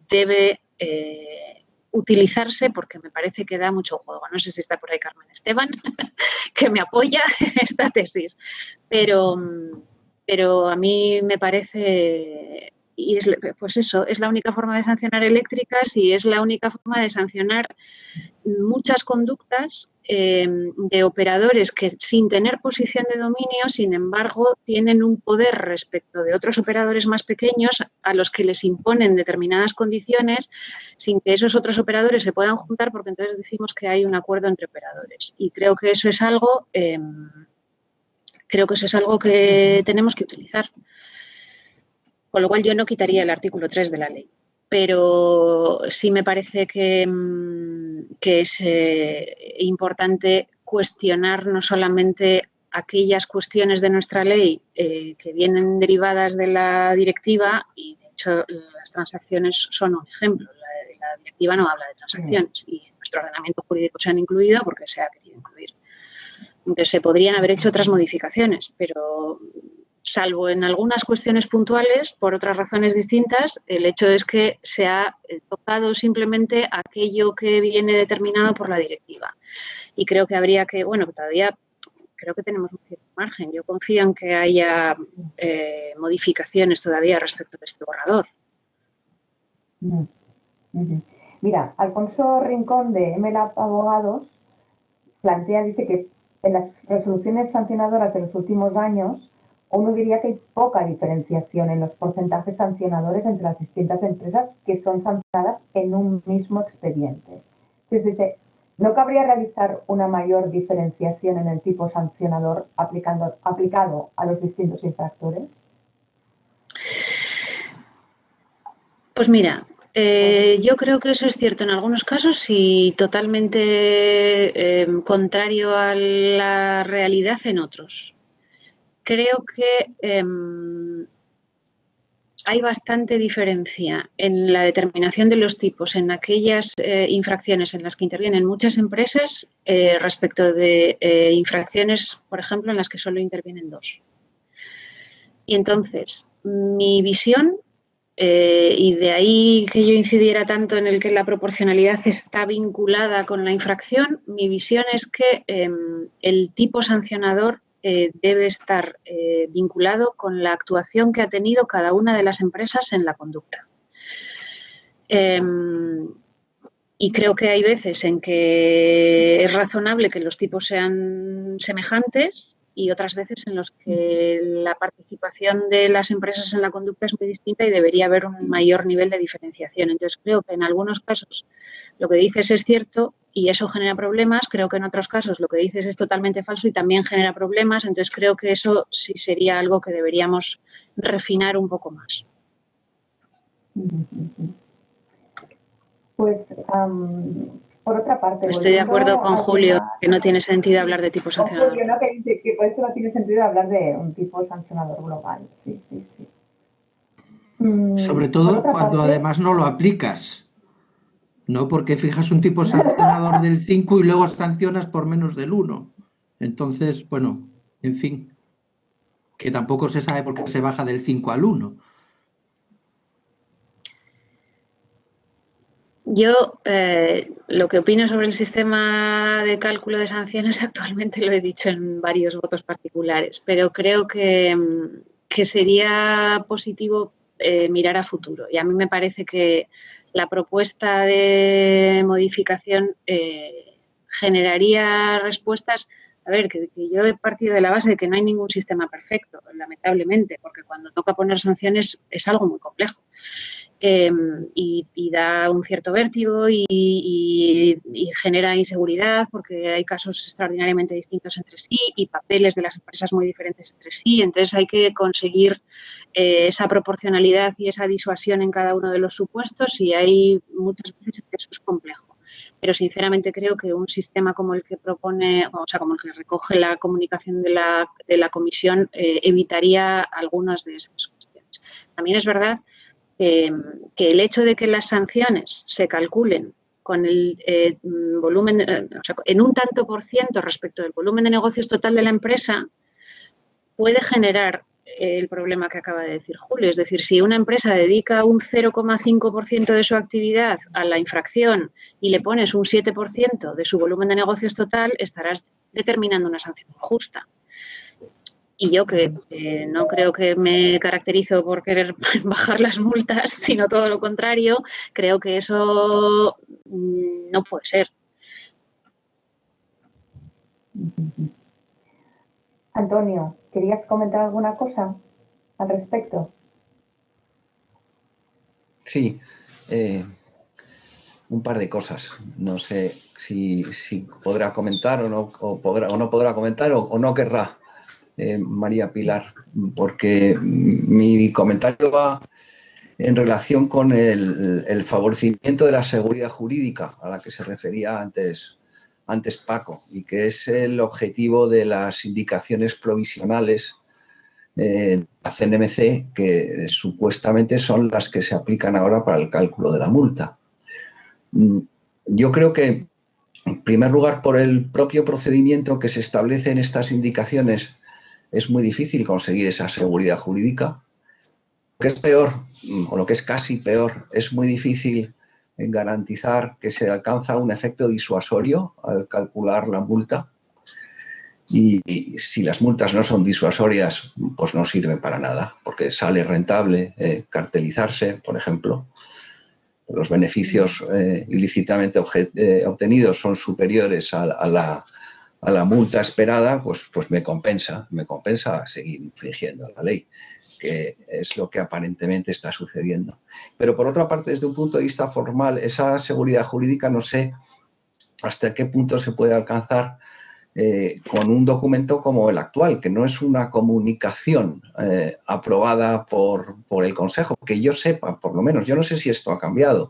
debe utilizarse porque me parece que da mucho juego. No sé si está por ahí Carmen Esteban, que me apoya en esta tesis, pero a mí me parece, y pues eso, es la única forma de sancionar eléctricas y es la única forma de sancionar muchas conductas de operadores que sin tener posición de dominio, sin embargo, tienen un poder respecto de otros operadores más pequeños a los que les imponen determinadas condiciones sin que esos otros operadores se puedan juntar porque entonces decimos que hay un acuerdo entre operadores. Y creo que eso es algo que tenemos que utilizar. Con lo cual yo no quitaría el artículo 3 de la ley. Pero sí me parece que es importante cuestionar no solamente aquellas cuestiones de nuestra ley que vienen derivadas de la directiva, y de hecho las transacciones son un ejemplo. La directiva no habla de transacciones y en nuestro ordenamiento jurídico se han incluido porque se ha querido incluir. Aunque se podrían haber hecho otras modificaciones, pero salvo en algunas cuestiones puntuales, por otras razones distintas, el hecho es que se ha tocado simplemente aquello que viene determinado por la directiva. Y creo que habría que, todavía creo que tenemos un cierto margen. Yo confío en que haya modificaciones todavía respecto de este borrador. Mira, Alfonso Rincón de MLab Abogados dice que en las resoluciones sancionadoras de los últimos años uno diría que hay poca diferenciación en los porcentajes sancionadores entre las distintas empresas que son sancionadas en un mismo expediente. Entonces dice, ¿no cabría realizar una mayor diferenciación en el tipo sancionador aplicado a los distintos infractores? Pues mira, yo creo que eso es cierto en algunos casos y totalmente contrario a la realidad en otros. Creo que hay bastante diferencia en la determinación de los tipos en aquellas infracciones en las que intervienen muchas empresas respecto de infracciones, por ejemplo, en las que solo intervienen dos. Y entonces, mi visión, y de ahí que yo incidiera tanto en el que la proporcionalidad está vinculada con la infracción, mi visión es que el tipo sancionador debe estar vinculado con la actuación que ha tenido cada una de las empresas en la conducta. Y creo que hay veces en que es razonable que los tipos sean semejantes y otras veces en los que la participación de las empresas en la conducta es muy distinta y debería haber un mayor nivel de diferenciación. Entonces, creo que en algunos casos lo que dices es cierto y eso genera problemas. Creo que en otros casos lo que dices es totalmente falso y también genera problemas. Entonces, creo que eso sí sería algo que deberíamos refinar un poco más. Pues, por otra parte... Estoy de acuerdo con Julio que no tiene sentido hablar de tipo sancionador. Julio, ¿no? Que dice que por eso no tiene sentido hablar de un tipo sancionador global. Sí. Sobre todo cuando además no lo aplicas. ¿No? Porque fijas un tipo sancionador del 5 y luego sancionas por menos del 1. Entonces, bueno, en fin, que tampoco se sabe por qué se baja del 5 al 1. Yo lo que opino sobre el sistema de cálculo de sanciones actualmente lo he dicho en varios votos particulares, pero creo que sería positivo mirar a futuro. Y a mí me parece que la propuesta de modificación generaría respuestas. A ver, que yo he partido de la base de que no hay ningún sistema perfecto, lamentablemente, porque cuando toca poner sanciones es algo muy complejo. y da un cierto vértigo y genera inseguridad porque hay casos extraordinariamente distintos entre sí y papeles de las empresas muy diferentes entre sí. Entonces hay que conseguir esa proporcionalidad y esa disuasión en cada uno de los supuestos y hay muchas veces que eso es complejo. Pero sinceramente creo que un sistema como el que propone, o sea, como el que recoge la comunicación de la comisión evitaría algunas de esas cuestiones. También es verdad que el hecho de que las sanciones se calculen con el volumen, o sea, en un tanto por ciento respecto del volumen de negocios total de la empresa, puede generar el problema que acaba de decir Julio. Es decir, si una empresa dedica un 0,5% de su actividad a la infracción y le pones un 7% de su volumen de negocios total, estarás determinando una sanción injusta. Y yo que no creo que me caracterizo por querer bajar las multas, sino todo lo contrario, creo que eso no puede ser. Antonio, ¿querías comentar alguna cosa al respecto? Sí, un par de cosas. No sé si podrá comentar o no podrá comentar o no querrá María Pilar, porque mi comentario va en relación con el favorecimiento de la seguridad jurídica a la que se refería antes Paco, y que es el objetivo de las indicaciones provisionales la CNMC, que supuestamente son las que se aplican ahora para el cálculo de la multa. Yo creo que, en primer lugar, por el propio procedimiento que se establece en estas indicaciones, es muy difícil conseguir esa seguridad jurídica. Lo que es peor, o lo que es casi peor, es muy difícil garantizar que se alcanza un efecto disuasorio al calcular la multa. Y si las multas no son disuasorias, pues no sirven para nada, porque sale rentable cartelizarse, por ejemplo. Los beneficios ilícitamente obtenidos son superiores a la multa esperada, pues me compensa seguir infringiendo la ley, que es lo que aparentemente está sucediendo. Pero por otra parte, desde un punto de vista formal, esa seguridad jurídica no sé hasta qué punto se puede alcanzar con un documento como el actual, que no es una comunicación aprobada por el Consejo, que yo sepa, por lo menos. Yo no sé si esto ha cambiado,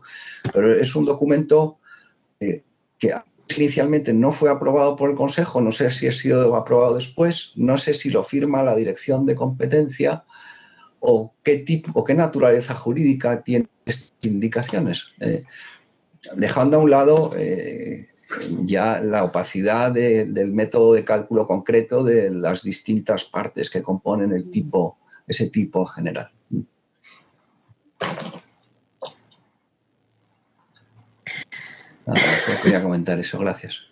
pero es un documento que inicialmente no fue aprobado por el Consejo, no sé si ha sido aprobado después, no sé si lo firma la Dirección de Competencia o qué tipo o qué naturaleza jurídica tiene estas indicaciones. Dejando a un lado ya la opacidad del método de cálculo concreto de las distintas partes que componen ese tipo general. Solo quería comentar eso, gracias.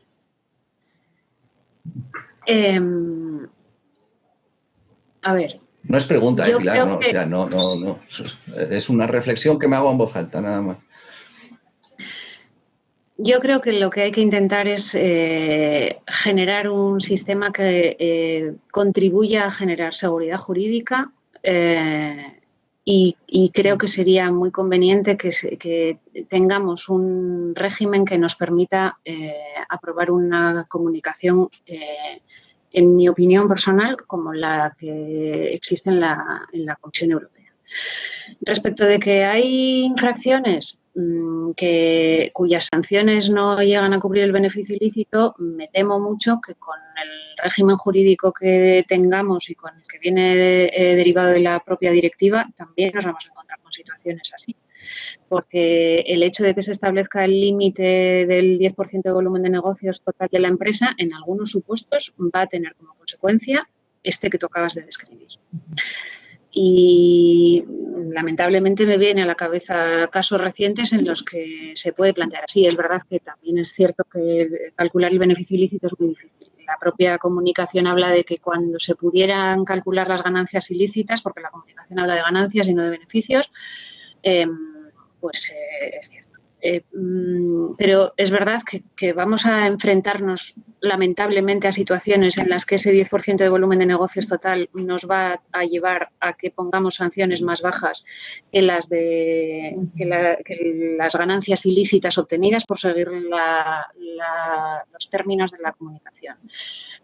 A ver. No es pregunta, Pilar, no, o sea, no. Es una reflexión que me hago en voz alta, nada más. Yo creo que lo que hay que intentar es generar un sistema que contribuya a generar seguridad jurídica y creo que sería muy conveniente que tengamos un régimen que nos permita aprobar una comunicación, en mi opinión personal, como la que existe en la Comisión Europea. Respecto de que hay infracciones cuyas sanciones no llegan a cubrir el beneficio ilícito, me temo mucho que con el régimen jurídico que tengamos y con el que viene derivado de la propia directiva también nos vamos a encontrar con situaciones así. Porque el hecho de que se establezca el límite del 10% de volumen de negocios total de la empresa, en algunos supuestos va a tener como consecuencia este que tú acabas de describir. Y lamentablemente me viene a la cabeza casos recientes en los que se puede plantear así. Es verdad que también es cierto que calcular el beneficio ilícito es muy difícil. La propia comunicación habla de que cuando se pudieran calcular las ganancias ilícitas, porque la comunicación habla de ganancias y no de beneficios, es cierto. Pero es verdad que vamos a enfrentarnos lamentablemente a situaciones en las que ese 10% de volumen de negocios total nos va a llevar a que pongamos sanciones más bajas que las que las ganancias ilícitas obtenidas por seguir los términos de la comunicación.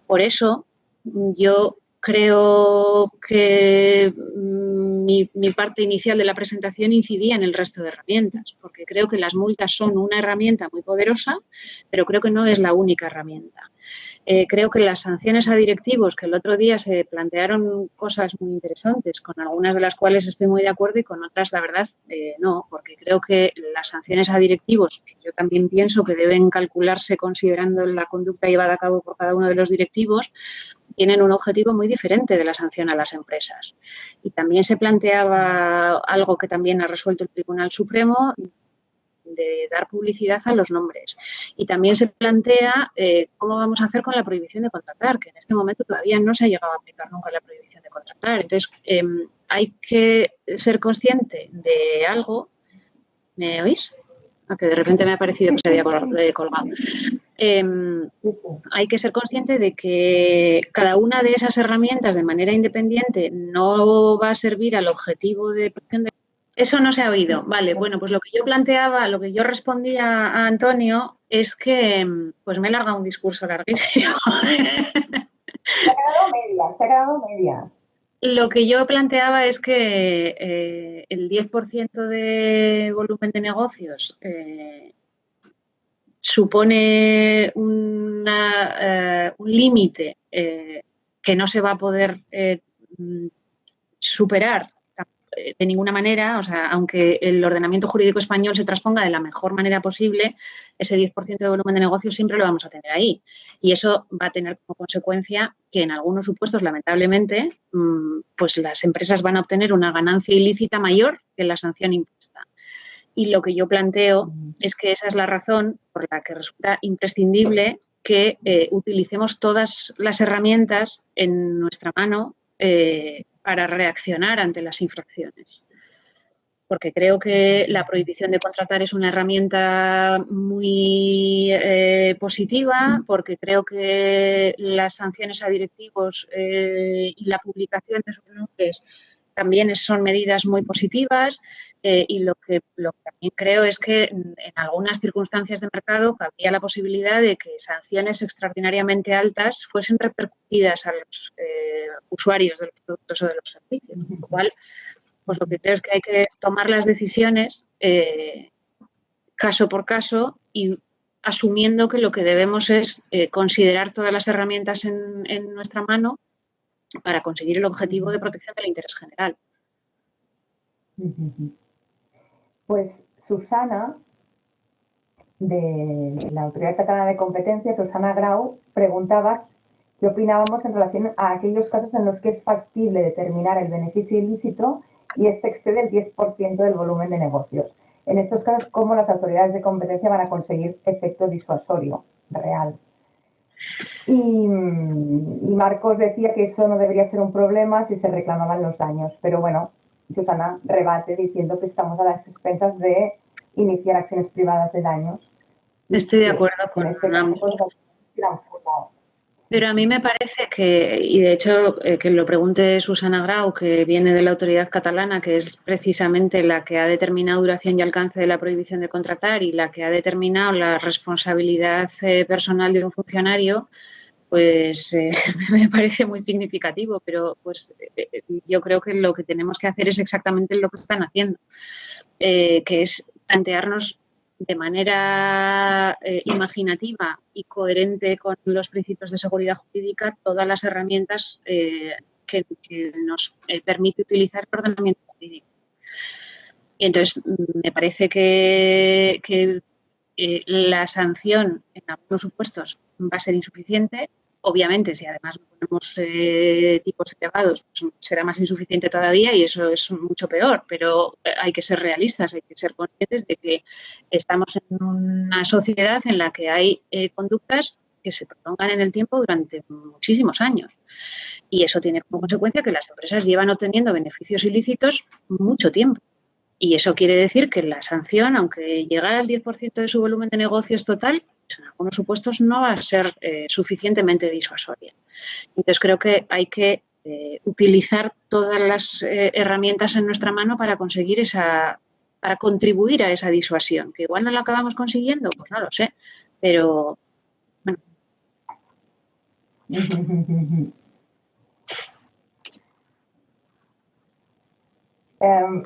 Por eso, yo creo que mi parte inicial de la presentación incidía en el resto de herramientas, porque creo que las multas son una herramienta muy poderosa, pero creo que no es la única herramienta. Creo que las sanciones a directivos, que el otro día se plantearon cosas muy interesantes, con algunas de las cuales estoy muy de acuerdo y con otras, la verdad, no, porque creo que las sanciones a directivos, que yo también pienso que deben calcularse considerando la conducta llevada a cabo por cada uno de los directivos, tienen un objetivo muy diferente de la sanción a las empresas. Y también se planteaba algo que también ha resuelto el Tribunal Supremo, de dar publicidad a los nombres. Y también se plantea cómo vamos a hacer con la prohibición de contratar, que en este momento todavía no se ha llegado a aplicar nunca la prohibición de contratar. Entonces, hay que ser consciente de algo. ¿Me oís? A que de repente me ha parecido que se había colgado. Hay que ser consciente de que cada una de esas herramientas de manera independiente no va a servir al objetivo de protección de... Eso no se ha oído. Vale, bueno, pues lo que yo planteaba, lo que yo respondía a Antonio es que pues me he largado un discurso larguísimo. Se ha quedado medias. Lo que yo planteaba es que el 10% de volumen de negocios supone un límite que no se va a poder superar de ninguna manera, o sea, aunque el ordenamiento jurídico español se transponga de la mejor manera posible, ese 10% de volumen de negocios siempre lo vamos a tener ahí. Y eso va a tener como consecuencia que en algunos supuestos, lamentablemente, pues las empresas van a obtener una ganancia ilícita mayor que la sanción impuesta. Y lo que yo planteo es que esa es la razón por la que resulta imprescindible que utilicemos todas las herramientas en nuestra mano para reaccionar ante las infracciones. Porque creo que la prohibición de contratar es una herramienta muy positiva, porque creo que las sanciones a directivos y la publicación de sus nombres también son medidas muy positivas y lo que también creo es que en algunas circunstancias de mercado cabría la posibilidad de que sanciones extraordinariamente altas fuesen repercutidas a los usuarios de los productos o de los servicios, con lo cual pues lo que creo es que hay que tomar las decisiones caso por caso y asumiendo que lo que debemos es considerar todas las herramientas en nuestra mano para conseguir el objetivo de protección del interés general. Pues Susana, de la Autoridad Catalana de Competencia, Susana Grau, preguntaba qué opinábamos en relación a aquellos casos en los que es factible determinar el beneficio ilícito y este excede el 10% del volumen de negocios. En estos casos, ¿cómo las autoridades de competencia van a conseguir efecto disuasorio real? Y Marcos decía que eso no debería ser un problema si se reclamaban los daños. Pero bueno, Susana rebate diciendo que estamos a las expensas de iniciar acciones privadas de daños. Estoy de acuerdo con ambos. Pero a mí me parece que, y de hecho que lo pregunte Susana Grau, que viene de la autoridad catalana, que es precisamente la que ha determinado duración y alcance de la prohibición de contratar y la que ha determinado la responsabilidad personal de un funcionario, pues me parece muy significativo, pero pues yo creo que lo que tenemos que hacer es exactamente lo que están haciendo, que es plantearnos de manera imaginativa y coherente con los principios de seguridad jurídica todas las herramientas que nos permite utilizar el ordenamiento jurídico. Y entonces me parece que la sanción en algunos supuestos va a ser insuficiente. Obviamente, si además ponemos tipos elevados, pues será más insuficiente todavía y eso es mucho peor. Pero hay que ser realistas, hay que ser conscientes de que estamos en una sociedad en la que hay conductas que se prolongan en el tiempo durante muchísimos años. Y eso tiene como consecuencia que las empresas llevan obteniendo beneficios ilícitos mucho tiempo. Y eso quiere decir que la sanción, aunque llegara al 10% de su volumen de negocios total, pues en algunos supuestos no va a ser suficientemente disuasoria. Entonces creo que hay que utilizar todas las herramientas en nuestra mano para conseguir para contribuir a esa disuasión. Que igual no la acabamos consiguiendo, pues no lo sé, pero bueno.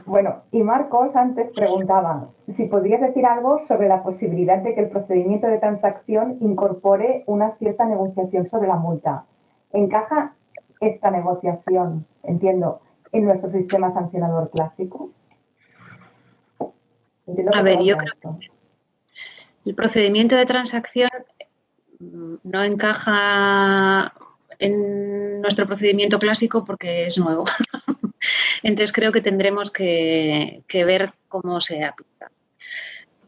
Bueno, y Marcos antes preguntaba si podrías decir algo sobre la posibilidad de que el procedimiento de transacción incorpore una cierta negociación sobre la multa. ¿Encaja esta negociación, entiendo, en nuestro sistema sancionador clásico? Entiendo A que ver, yo pregunta creo esto. que el procedimiento de transacción no encaja en nuestro procedimiento clásico porque es nuevo. Entonces creo que tendremos que ver cómo se aplica.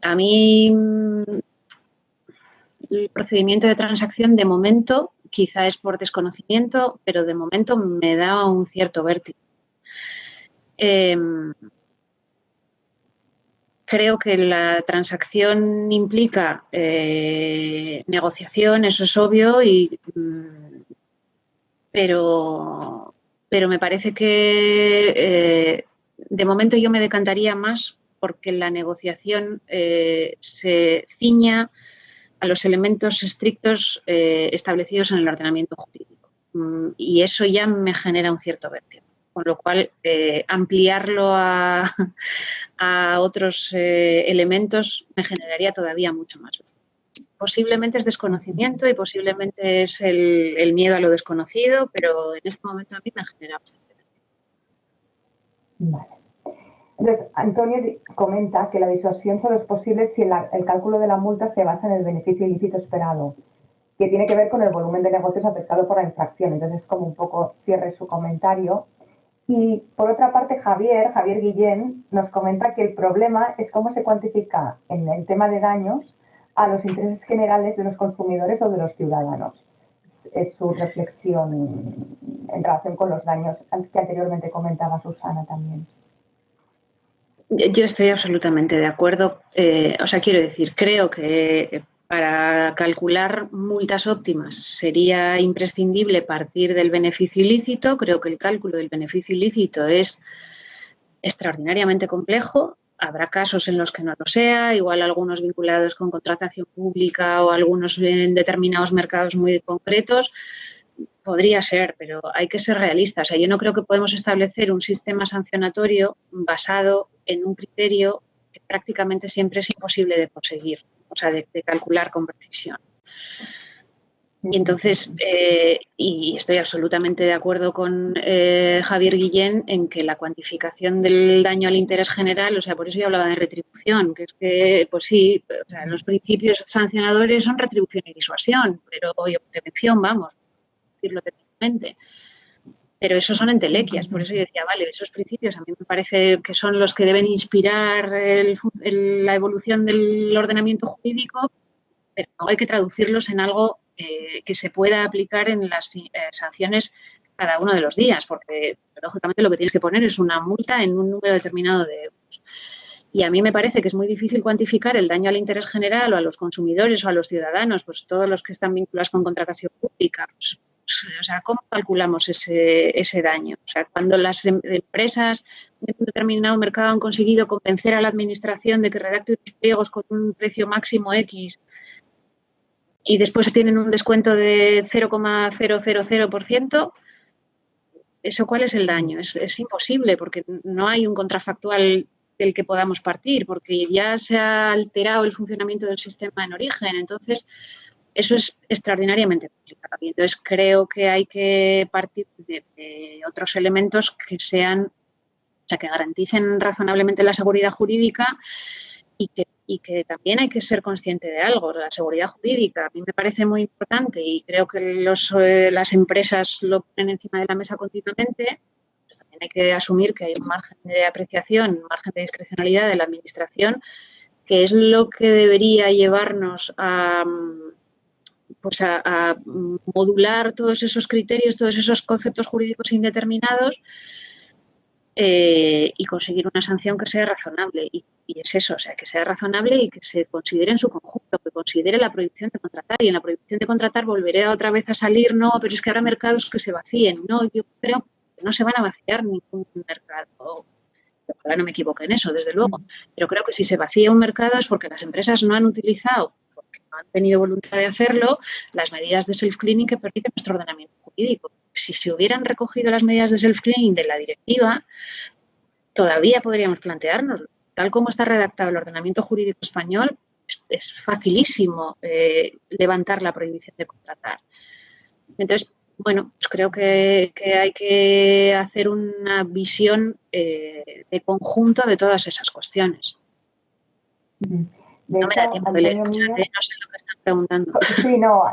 A mí el procedimiento de transacción de momento, quizá es por desconocimiento, pero de momento me da un cierto vértigo. Creo que la transacción implica negociación, eso es obvio, pero me parece que de momento yo me decantaría más porque la negociación se ciña a los elementos estrictos establecidos en el ordenamiento jurídico. Y eso ya me genera un cierto vértigo. Con lo cual, ampliarlo a otros elementos me generaría todavía mucho más. Posiblemente es desconocimiento y posiblemente es el miedo a lo desconocido, pero en este momento a mí me genera bastante. Vale. Entonces, Antonio comenta que la disuasión solo es posible si el cálculo de la multa se basa en el beneficio ilícito esperado, que tiene que ver con el volumen de negocios afectado por la infracción. Entonces, es como un poco cierre su comentario. Y por otra parte, Javier Guillén, nos comenta que el problema es cómo se cuantifica en el tema de daños a los intereses generales de los consumidores o de los ciudadanos. Es su reflexión en relación con los daños que anteriormente comentaba Susana también. Yo estoy absolutamente de acuerdo. Quiero decir, creo que para calcular multas óptimas sería imprescindible partir del beneficio ilícito. Creo que el cálculo del beneficio ilícito es extraordinariamente complejo. Habrá casos en los que no lo sea, igual algunos vinculados con contratación pública o algunos en determinados mercados muy concretos. Podría ser, pero hay que ser realistas. Yo no creo que podemos establecer un sistema sancionatorio basado en un criterio que prácticamente siempre es imposible de conseguir, de calcular con precisión. Y entonces, y estoy absolutamente de acuerdo con Javier Guillén en que la cuantificación del daño al interés general, por eso yo hablaba de retribución, que es que, pues sí, los principios sancionadores son retribución y disuasión, pero prevención, vamos, decirlo técnicamente. Pero esos son entelequias, por eso yo decía, vale, esos principios a mí me parece que son los que deben inspirar la evolución del ordenamiento jurídico, pero no hay que traducirlos en algo que se pueda aplicar en las sanciones cada uno de los días, porque lógicamente lo que tienes que poner es una multa en un número determinado de euros. Y a mí me parece que es muy difícil cuantificar el daño al interés general o a los consumidores o a los ciudadanos, pues todos los que están vinculados con contratación pública. ¿Cómo calculamos ese daño? Cuando las empresas de un determinado mercado han conseguido convencer a la administración de que redacte unos pliegos con un precio máximo X y después tienen un descuento de 0,000%, ¿eso cuál es el daño? Es imposible porque no hay un contrafactual del que podamos partir, porque ya se ha alterado el funcionamiento del sistema en origen. Entonces, eso es extraordinariamente complicado. Y entonces creo que hay que partir de otros elementos que que garanticen razonablemente la seguridad jurídica y que también hay que ser consciente de algo. La seguridad jurídica a mí me parece muy importante y creo que las empresas lo ponen encima de la mesa continuamente. Pues también hay que asumir que hay un margen de apreciación, un margen de discrecionalidad de la administración, que es lo que debería llevarnos a modular todos esos criterios, todos esos conceptos jurídicos indeterminados y conseguir una sanción que sea razonable. Y es eso, o sea, que sea razonable y que se considere en su conjunto, que considere la prohibición de contratar. Y en la prohibición de contratar volveré otra vez a salir, no, pero es que habrá mercados que se vacíen. No, yo creo que no se van a vaciar ningún mercado. Ojalá no me equivoque en eso, desde luego. Pero creo que si se vacía un mercado es porque las empresas no han utilizado, porque no han tenido voluntad de hacerlo, las medidas de self-cleaning que permite nuestro ordenamiento jurídico. Si se hubieran recogido las medidas de self-cleaning de la directiva, todavía podríamos planteárnoslo. Tal como está redactado el ordenamiento jurídico español, es facilísimo levantar la prohibición de contratar. Entonces, bueno, pues creo que hay que hacer una visión de conjunto de todas esas cuestiones. De no hecho, me da tiempo de leer el Antonio chat, Miño, no sé lo que están preguntando. sí, no,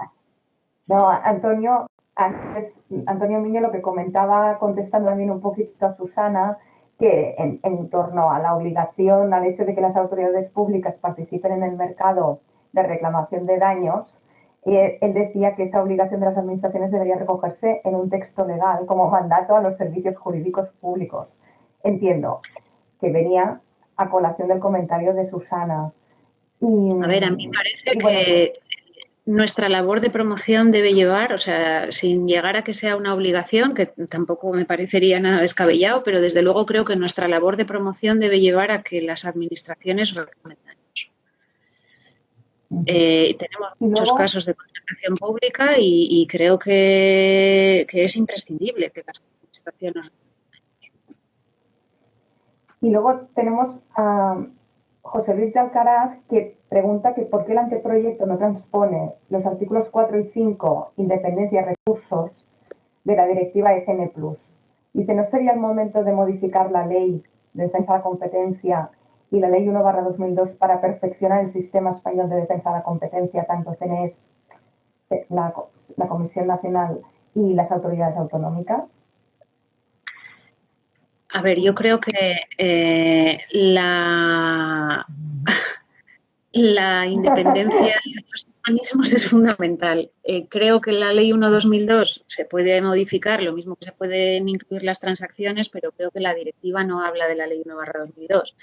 Antonio, antes, Antonio Miño lo que comentaba, contestando también un poquito a Susana, que en torno a la obligación, al hecho de que las autoridades públicas participen en el mercado de reclamación de daños, él decía que esa obligación de las administraciones debería recogerse en un texto legal como mandato a los servicios jurídicos públicos. Entiendo que venía a colación del comentario de Susana. A ver, a mí me parece bueno, que nuestra labor de promoción debe llevar, o sea, sin llegar a que sea una obligación, que tampoco me parecería nada descabellado, pero desde luego creo que nuestra labor de promoción debe llevar a que las administraciones reclamen daños. Tenemos muchos casos de contratación pública y creo que es imprescindible que las administraciones. Y luego tenemos a José Luis de Alcaraz, que pregunta que por qué el anteproyecto no transpone los artículos 4 y 5, independencia y recursos, de la directiva ECN+. Dice, ¿no sería el momento de modificar la ley de defensa de la competencia y la ley 1/2002 para perfeccionar el sistema español de defensa de la competencia, tanto CNE, la Comisión Nacional y las autoridades autonómicas? A ver, yo creo que la independencia de los organismos es fundamental. Creo que la ley 1/2002 se puede modificar, lo mismo que se pueden incluir las transacciones, pero creo que la directiva no habla de la ley 1/2002.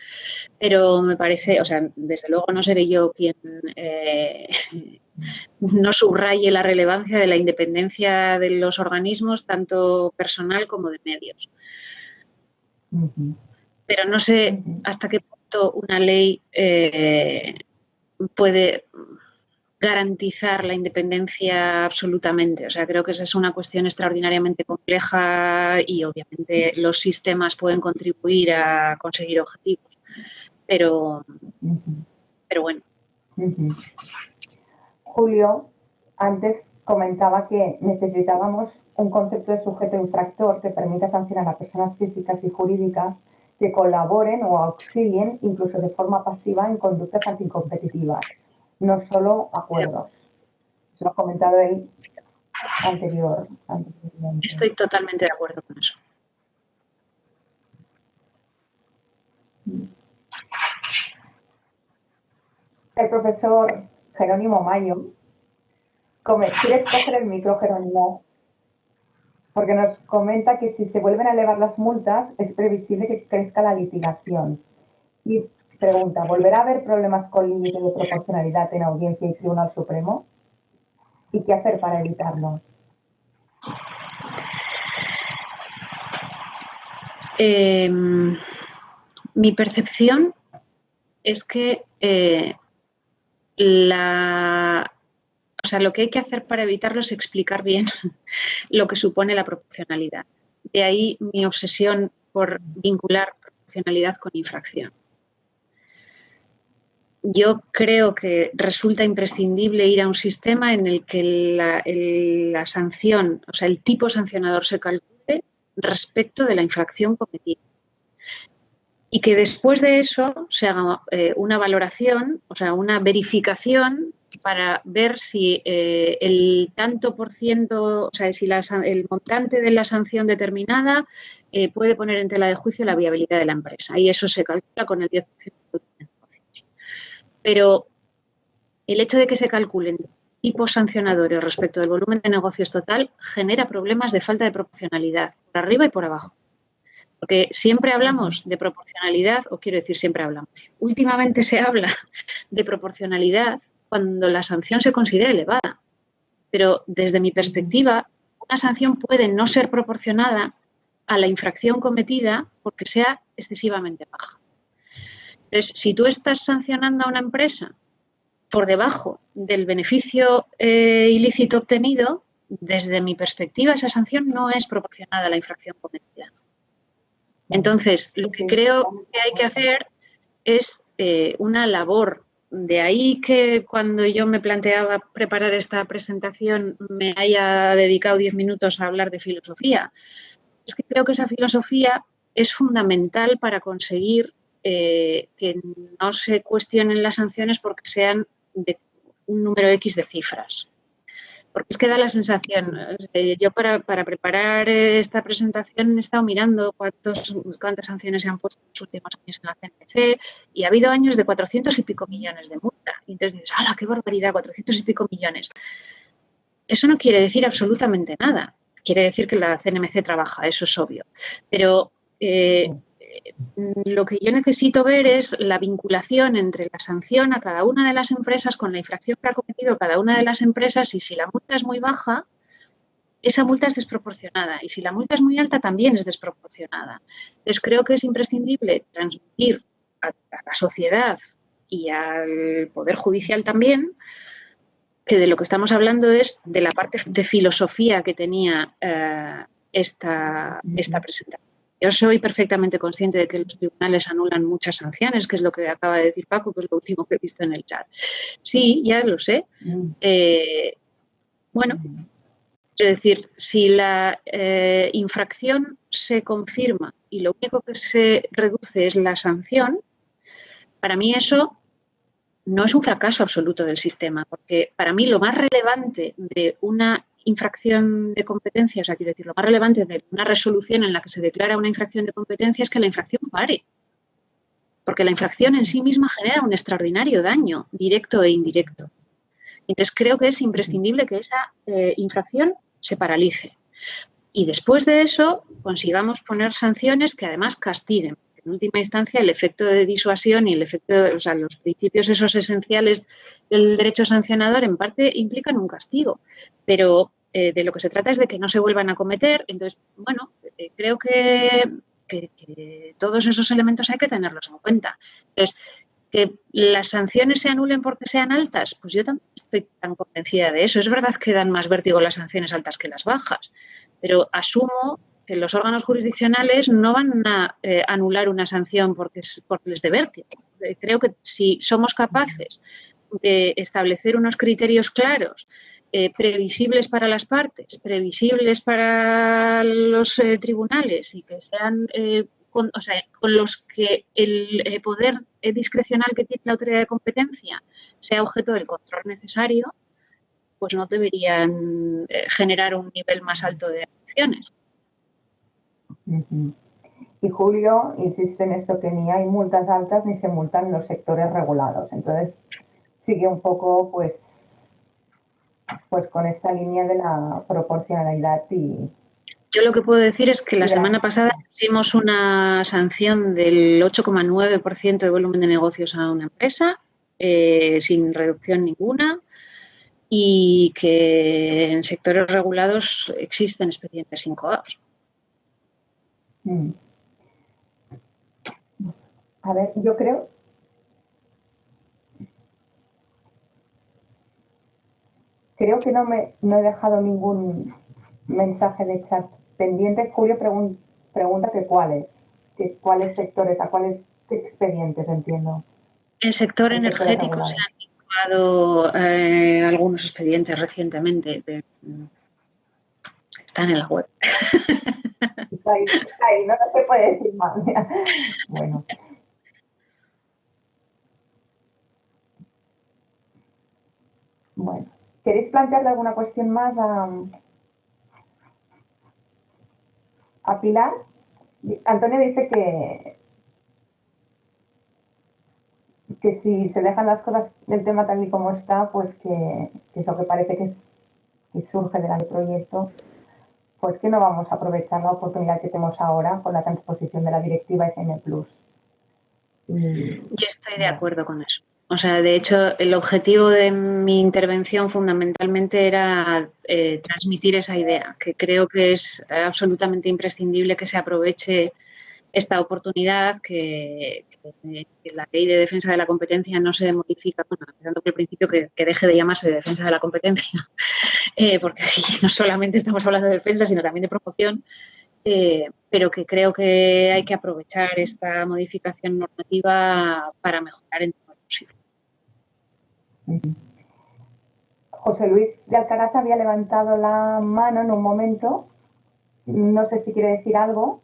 Pero me parece, o sea, desde luego no seré yo quien no subraye la relevancia de la independencia de los organismos, tanto personal como de medios. Pero no sé hasta qué punto una ley puede garantizar la independencia absolutamente. O sea, creo que esa es una cuestión extraordinariamente compleja y obviamente los sistemas pueden contribuir a conseguir objetivos. Pero bueno. Julio, antes comentaba que necesitábamos un concepto de sujeto infractor que permita sancionar a personas físicas y jurídicas que colaboren o auxilien, incluso de forma pasiva, en conductas anticompetitivas, no solo acuerdos. Se lo ha comentado él anteriormente. Estoy totalmente de acuerdo con eso. El profesor Jerónimo Mayo, ¿quieres coger el micro, Jerónimo? Porque nos comenta que si se vuelven a elevar las multas es previsible que crezca la litigación. Y pregunta, ¿volverá a haber problemas con límite de proporcionalidad en Audiencia y Tribunal Supremo? ¿Y qué hacer para evitarlo? Mi percepción es que lo que hay que hacer para evitarlo es explicar bien lo que supone la proporcionalidad. De ahí mi obsesión por vincular proporcionalidad con infracción. Yo creo que resulta imprescindible ir a un sistema en el que la sanción, o sea, el tipo sancionador se calcule respecto de la infracción cometida. Y que después de eso se haga una valoración, o sea, una verificación para ver si el tanto por ciento, o sea, si el montante de la sanción determinada puede poner en tela de juicio la viabilidad de la empresa. Y eso se calcula con el 10% de negocios. Pero el hecho de que se calculen tipos sancionadores respecto del volumen de negocios total genera problemas de falta de proporcionalidad, por arriba y por abajo. Porque siempre hablamos de proporcionalidad, o quiero decir, siempre hablamos. Últimamente se habla de proporcionalidad cuando la sanción se considera elevada. Pero desde mi perspectiva, una sanción puede no ser proporcionada a la infracción cometida porque sea excesivamente baja. Entonces, si tú estás sancionando a una empresa por debajo del beneficio ilícito obtenido, desde mi perspectiva, esa sanción no es proporcionada a la infracción cometida. Entonces, lo que creo que hay que hacer es una labor. De ahí que cuando yo me planteaba preparar esta presentación me haya dedicado 10 minutos a hablar de filosofía. Es que creo que esa filosofía es fundamental para conseguir que no se cuestionen las sanciones porque sean de un número X de cifras. Porque es que da la sensación, yo para preparar esta presentación he estado mirando cuántas sanciones se han puesto en los últimos años en la CNMC y ha habido años de 400 y pico millones de multa. Y entonces dices, ¡hala, qué barbaridad! 400 y pico millones. Eso no quiere decir absolutamente nada. Quiere decir que la CNMC trabaja, eso es obvio. Pero lo que yo necesito ver es la vinculación entre la sanción a cada una de las empresas con la infracción que ha cometido cada una de las empresas y si la multa es muy baja, esa multa es desproporcionada y si la multa es muy alta también es desproporcionada. Entonces creo que es imprescindible transmitir a la sociedad y al Poder Judicial también que de lo que estamos hablando es de la parte de filosofía que tenía esta presentación. Yo soy perfectamente consciente de que los tribunales anulan muchas sanciones, que es lo que acaba de decir Paco, que es lo último que he visto en el chat. Sí, ya lo sé. Bueno, es decir, si la infracción se confirma y lo único que se reduce es la sanción, para mí eso no es un fracaso absoluto del sistema, porque para mí lo más relevante de una infracción de competencia, o sea, quiero decir, lo más relevante de una resolución en la que se declara una infracción de competencia es que la infracción pare. Porque la infracción en sí misma genera un extraordinario daño, directo e indirecto. Entonces, creo que es imprescindible que esa infracción se paralice. Y después de eso, consigamos poner sanciones que además castiguen. En última instancia, el efecto de disuasión y el efecto, o sea, los principios esos esenciales del derecho sancionador en parte implican un castigo. Pero de lo que se trata es de que no se vuelvan a cometer. Entonces, bueno, creo que todos esos elementos hay que tenerlos en cuenta. Entonces, que las sanciones se anulen porque sean altas, pues yo tampoco estoy tan convencida de eso. Es verdad que dan más vértigo las sanciones altas que las bajas, pero asumo que los órganos jurisdiccionales no van a anular una sanción porque les dé vértigo. Creo que si somos capaces de establecer unos criterios claros, previsibles para las partes, previsibles para los tribunales y que sean con los que el poder discrecional que tiene la autoridad de competencia sea objeto del control necesario, pues no deberían generar un nivel más alto de acciones. Y Julio insiste en esto que ni hay multas altas ni se multan los sectores regulados. Entonces sigue un poco pues con esta línea de la proporcionalidad y... Yo lo que puedo decir es que la semana pasada pusimos una sanción del 8,9% de volumen de negocios a una empresa, sin reducción ninguna, y que en sectores regulados existen expedientes incoados. A ver, yo creo... Creo que no he dejado ningún mensaje de chat pendiente. Julio pregunta que cuáles sectores, a cuáles expedientes, entiendo. En el sector energético se han incoado algunos expedientes recientemente. Están en la web. Está ahí, no se puede decir más. Bueno. Bueno. ¿Queréis plantearle alguna cuestión más a Pilar? Antonio dice que si se dejan las cosas del tema tal y como está, pues que es lo que parece que surge del proyecto, pues que no vamos a aprovechar la oportunidad que tenemos ahora con la transposición de la directiva ECN+. Yo estoy de acuerdo con eso. O sea, de hecho, el objetivo de mi intervención fundamentalmente era transmitir esa idea, que creo que es absolutamente imprescindible que se aproveche esta oportunidad, que la ley de defensa de la competencia no se modifica, bueno, empezando por el principio que deje de llamarse de defensa de la competencia, porque aquí no solamente estamos hablando de defensa, sino también de promoción. Pero que creo que hay que aprovechar esta modificación normativa para mejorar en todo lo posible. José Luis de Alcaraz había levantado la mano en un momento. No sé si quiere decir algo.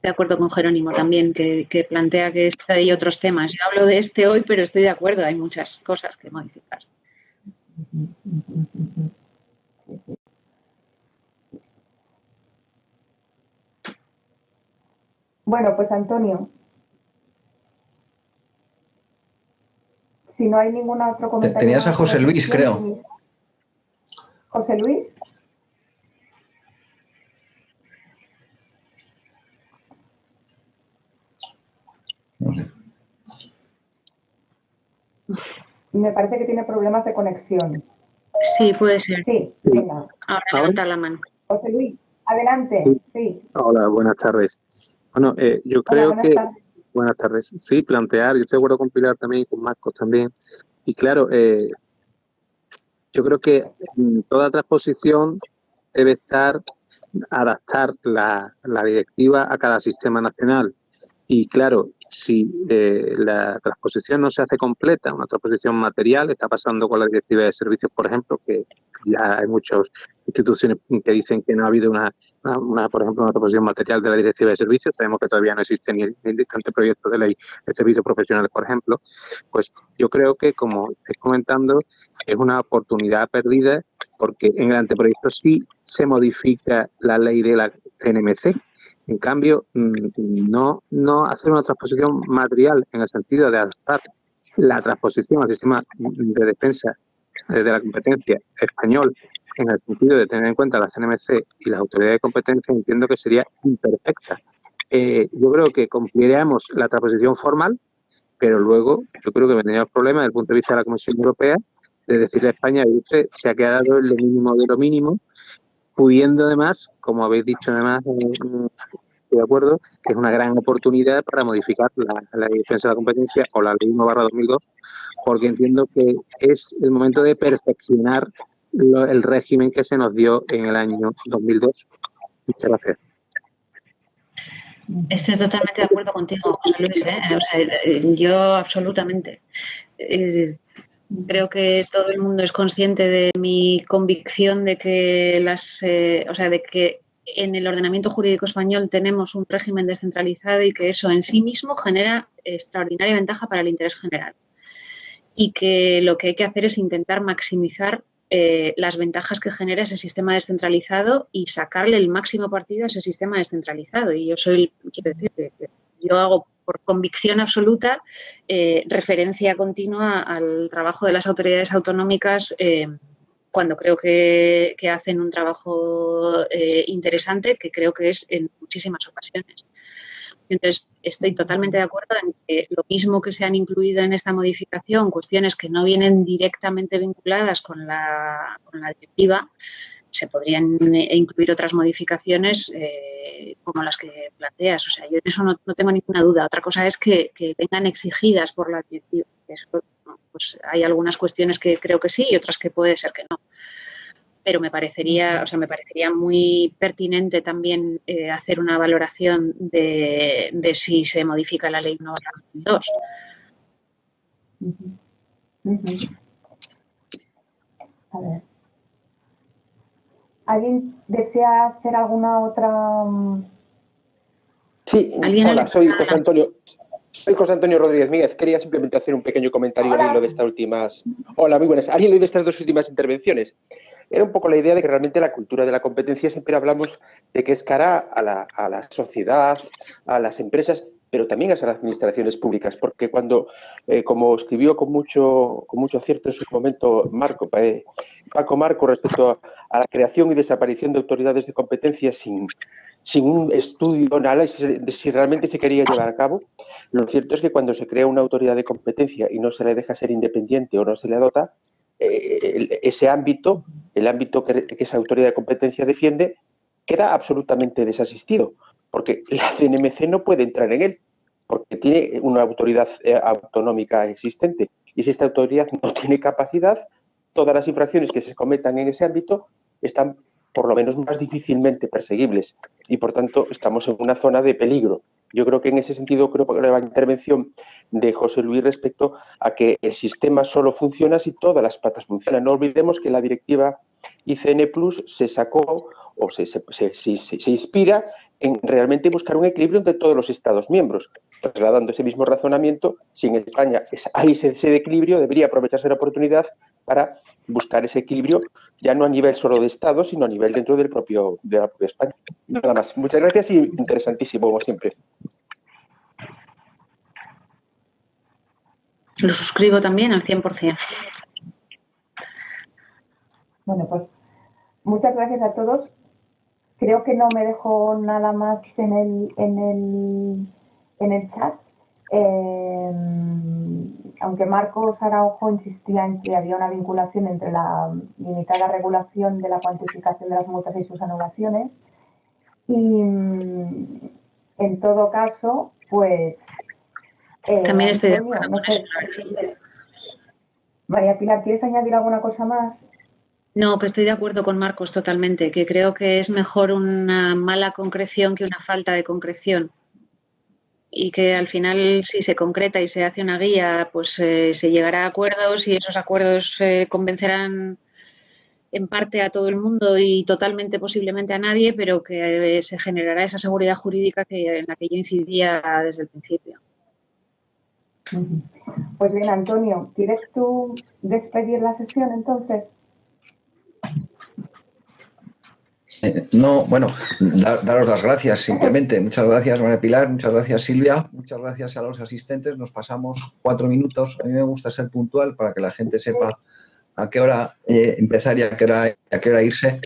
De acuerdo con Jerónimo también, que plantea que hay otros temas. Yo hablo de este hoy, pero estoy de acuerdo, hay muchas cosas que modificar. Bueno, pues Antonio, si no hay ningún otro comentario. Tenías a José Luis, creo. José Luis. Me parece que tiene problemas de conexión. Sí, puede ser. Sí, venga. Ahora levanta la mano. José Luis, adelante. Sí. Hola, buenas tardes. Bueno, yo creo que... Buenas tardes. Sí, plantear, yo estoy de acuerdo con Pilar también y con Marcos también. Y claro, yo creo que toda transposición debe adaptar la directiva a cada sistema nacional. Y claro, si la transposición no se hace completa, una transposición material, está pasando con la directiva de servicios, por ejemplo, que ya hay muchas instituciones que dicen que no ha habido por ejemplo, una transposición material de la directiva de servicios. Sabemos que todavía no existe ni el anteproyecto de ley de servicios profesionales, por ejemplo. Pues yo creo que, como estáis comentando, es una oportunidad perdida, porque en el anteproyecto sí se modifica la ley de la CNMC. En cambio, no hacer una transposición material en el sentido de adaptar la transposición al sistema de defensa de la competencia español, en el sentido de tener en cuenta la CNMC y las autoridades de competencia, entiendo que sería imperfecta. Yo creo que cumpliríamos la transposición formal, pero luego yo creo que vendría el problema desde el punto de vista de la Comisión Europea de decirle a España que usted se ha quedado en lo mínimo de lo mínimo, pudiendo además, como habéis dicho además, estoy de acuerdo, que es una gran oportunidad para modificar la ley de defensa de la competencia o la ley 1/2002, porque entiendo que es el momento de perfeccionar el régimen que se nos dio en el año 2002. Muchas gracias. Estoy totalmente de acuerdo contigo, José Luis. O sea, yo absolutamente. Creo que todo el mundo es consciente de mi convicción de que de que en el ordenamiento jurídico español tenemos un régimen descentralizado y que eso en sí mismo genera extraordinaria ventaja para el interés general. Y que lo que hay que hacer es intentar maximizar las ventajas que genera ese sistema descentralizado y sacarle el máximo partido a ese sistema descentralizado. Y quiero decir que yo hago por convicción absoluta referencia continua al trabajo de las autoridades autonómicas cuando creo que hacen un trabajo interesante, que creo que es en muchísimas ocasiones. Entonces, estoy totalmente de acuerdo en que lo mismo que se han incluido en esta modificación, cuestiones que no vienen directamente vinculadas con la directiva, se podrían incluir otras modificaciones como las que planteas. O sea, yo en eso no tengo ninguna duda. Otra cosa es que vengan exigidas por la directiva. Eso, pues hay algunas cuestiones que creo que sí y otras que puede ser que no. Pero me parecería muy pertinente también hacer una valoración de si se modifica la ley 1/2002. A ver. ¿Alguien desea hacer alguna otra? Sí, hola, soy José Antonio. Soy José Antonio Rodríguez Míguez. Quería simplemente hacer un pequeño comentario al hilo de estas últimas... Hola, muy buenas. Al hilo de estas dos últimas intervenciones. Era un poco la idea de que realmente la cultura de la competencia siempre hablamos de que es cara a la sociedad, a las empresas, pero también a las administraciones públicas, porque cuando, como escribió con mucho acierto en su momento Paco Marco respecto a la creación y desaparición de autoridades de competencia sin un estudio o análisis de si realmente se quería llevar a cabo. Lo cierto es que cuando se crea una autoridad de competencia y no se le deja ser independiente o no se le dota, ese ámbito, el ámbito que esa autoridad de competencia defiende, queda absolutamente desasistido, porque la CNMC no puede entrar en él, porque tiene una autoridad autonómica existente. Y si esta autoridad no tiene capacidad, todas las infracciones que se cometan en ese ámbito están por lo menos más difícilmente perseguibles y, por tanto, estamos en una zona de peligro. Yo creo que en ese sentido, creo que la intervención de José Luis respecto a que el sistema solo funciona si todas las patas funcionan. No olvidemos que la directiva ICN Plus se sacó o se inspira en realmente buscar un equilibrio entre todos los Estados miembros. Trasladando ese mismo razonamiento, si en España hay ese equilibrio, debería aprovecharse la oportunidad para buscar ese equilibrio, ya no a nivel solo de Estado, sino a nivel dentro de la propia España. Nada más. Muchas gracias y interesantísimo, como siempre. Lo suscribo también al 100%. Bueno, pues muchas gracias a todos. Creo que no me dejo nada más en el chat. Aunque Marcos Araujo insistía en que había una vinculación entre la limitada regulación de la cuantificación de las multas y sus anulaciones. Y en todo caso, pues... También estoy de Antonio, acuerdo no con sé. eso. María Pilar, ¿quieres añadir alguna cosa más? No, que estoy de acuerdo con Marcos totalmente, que creo que es mejor una mala concreción que una falta de concreción. Y que al final, si se concreta y se hace una guía, pues se llegará a acuerdos y esos acuerdos convencerán en parte a todo el mundo y totalmente posiblemente a nadie, pero que se generará esa seguridad jurídica en la que yo incidía desde el principio. Pues bien, Antonio, ¿quieres tú despedir la sesión entonces? No, bueno, daros las gracias simplemente. Muchas gracias, María Pilar, muchas gracias, Silvia, muchas gracias a los asistentes. Nos pasamos 4 minutos. A mí me gusta ser puntual para que la gente sepa a qué hora empezar y a qué hora irse.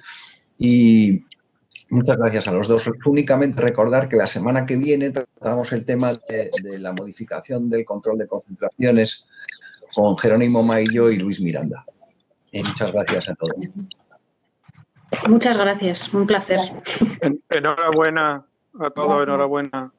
Y muchas gracias a los dos. Únicamente recordar que la semana que viene tratamos el tema de la modificación del control de concentraciones con Jerónimo Maillo y Luis Miranda. Muchas gracias a todos. Muchas gracias, un placer. Enhorabuena a todos, enhorabuena.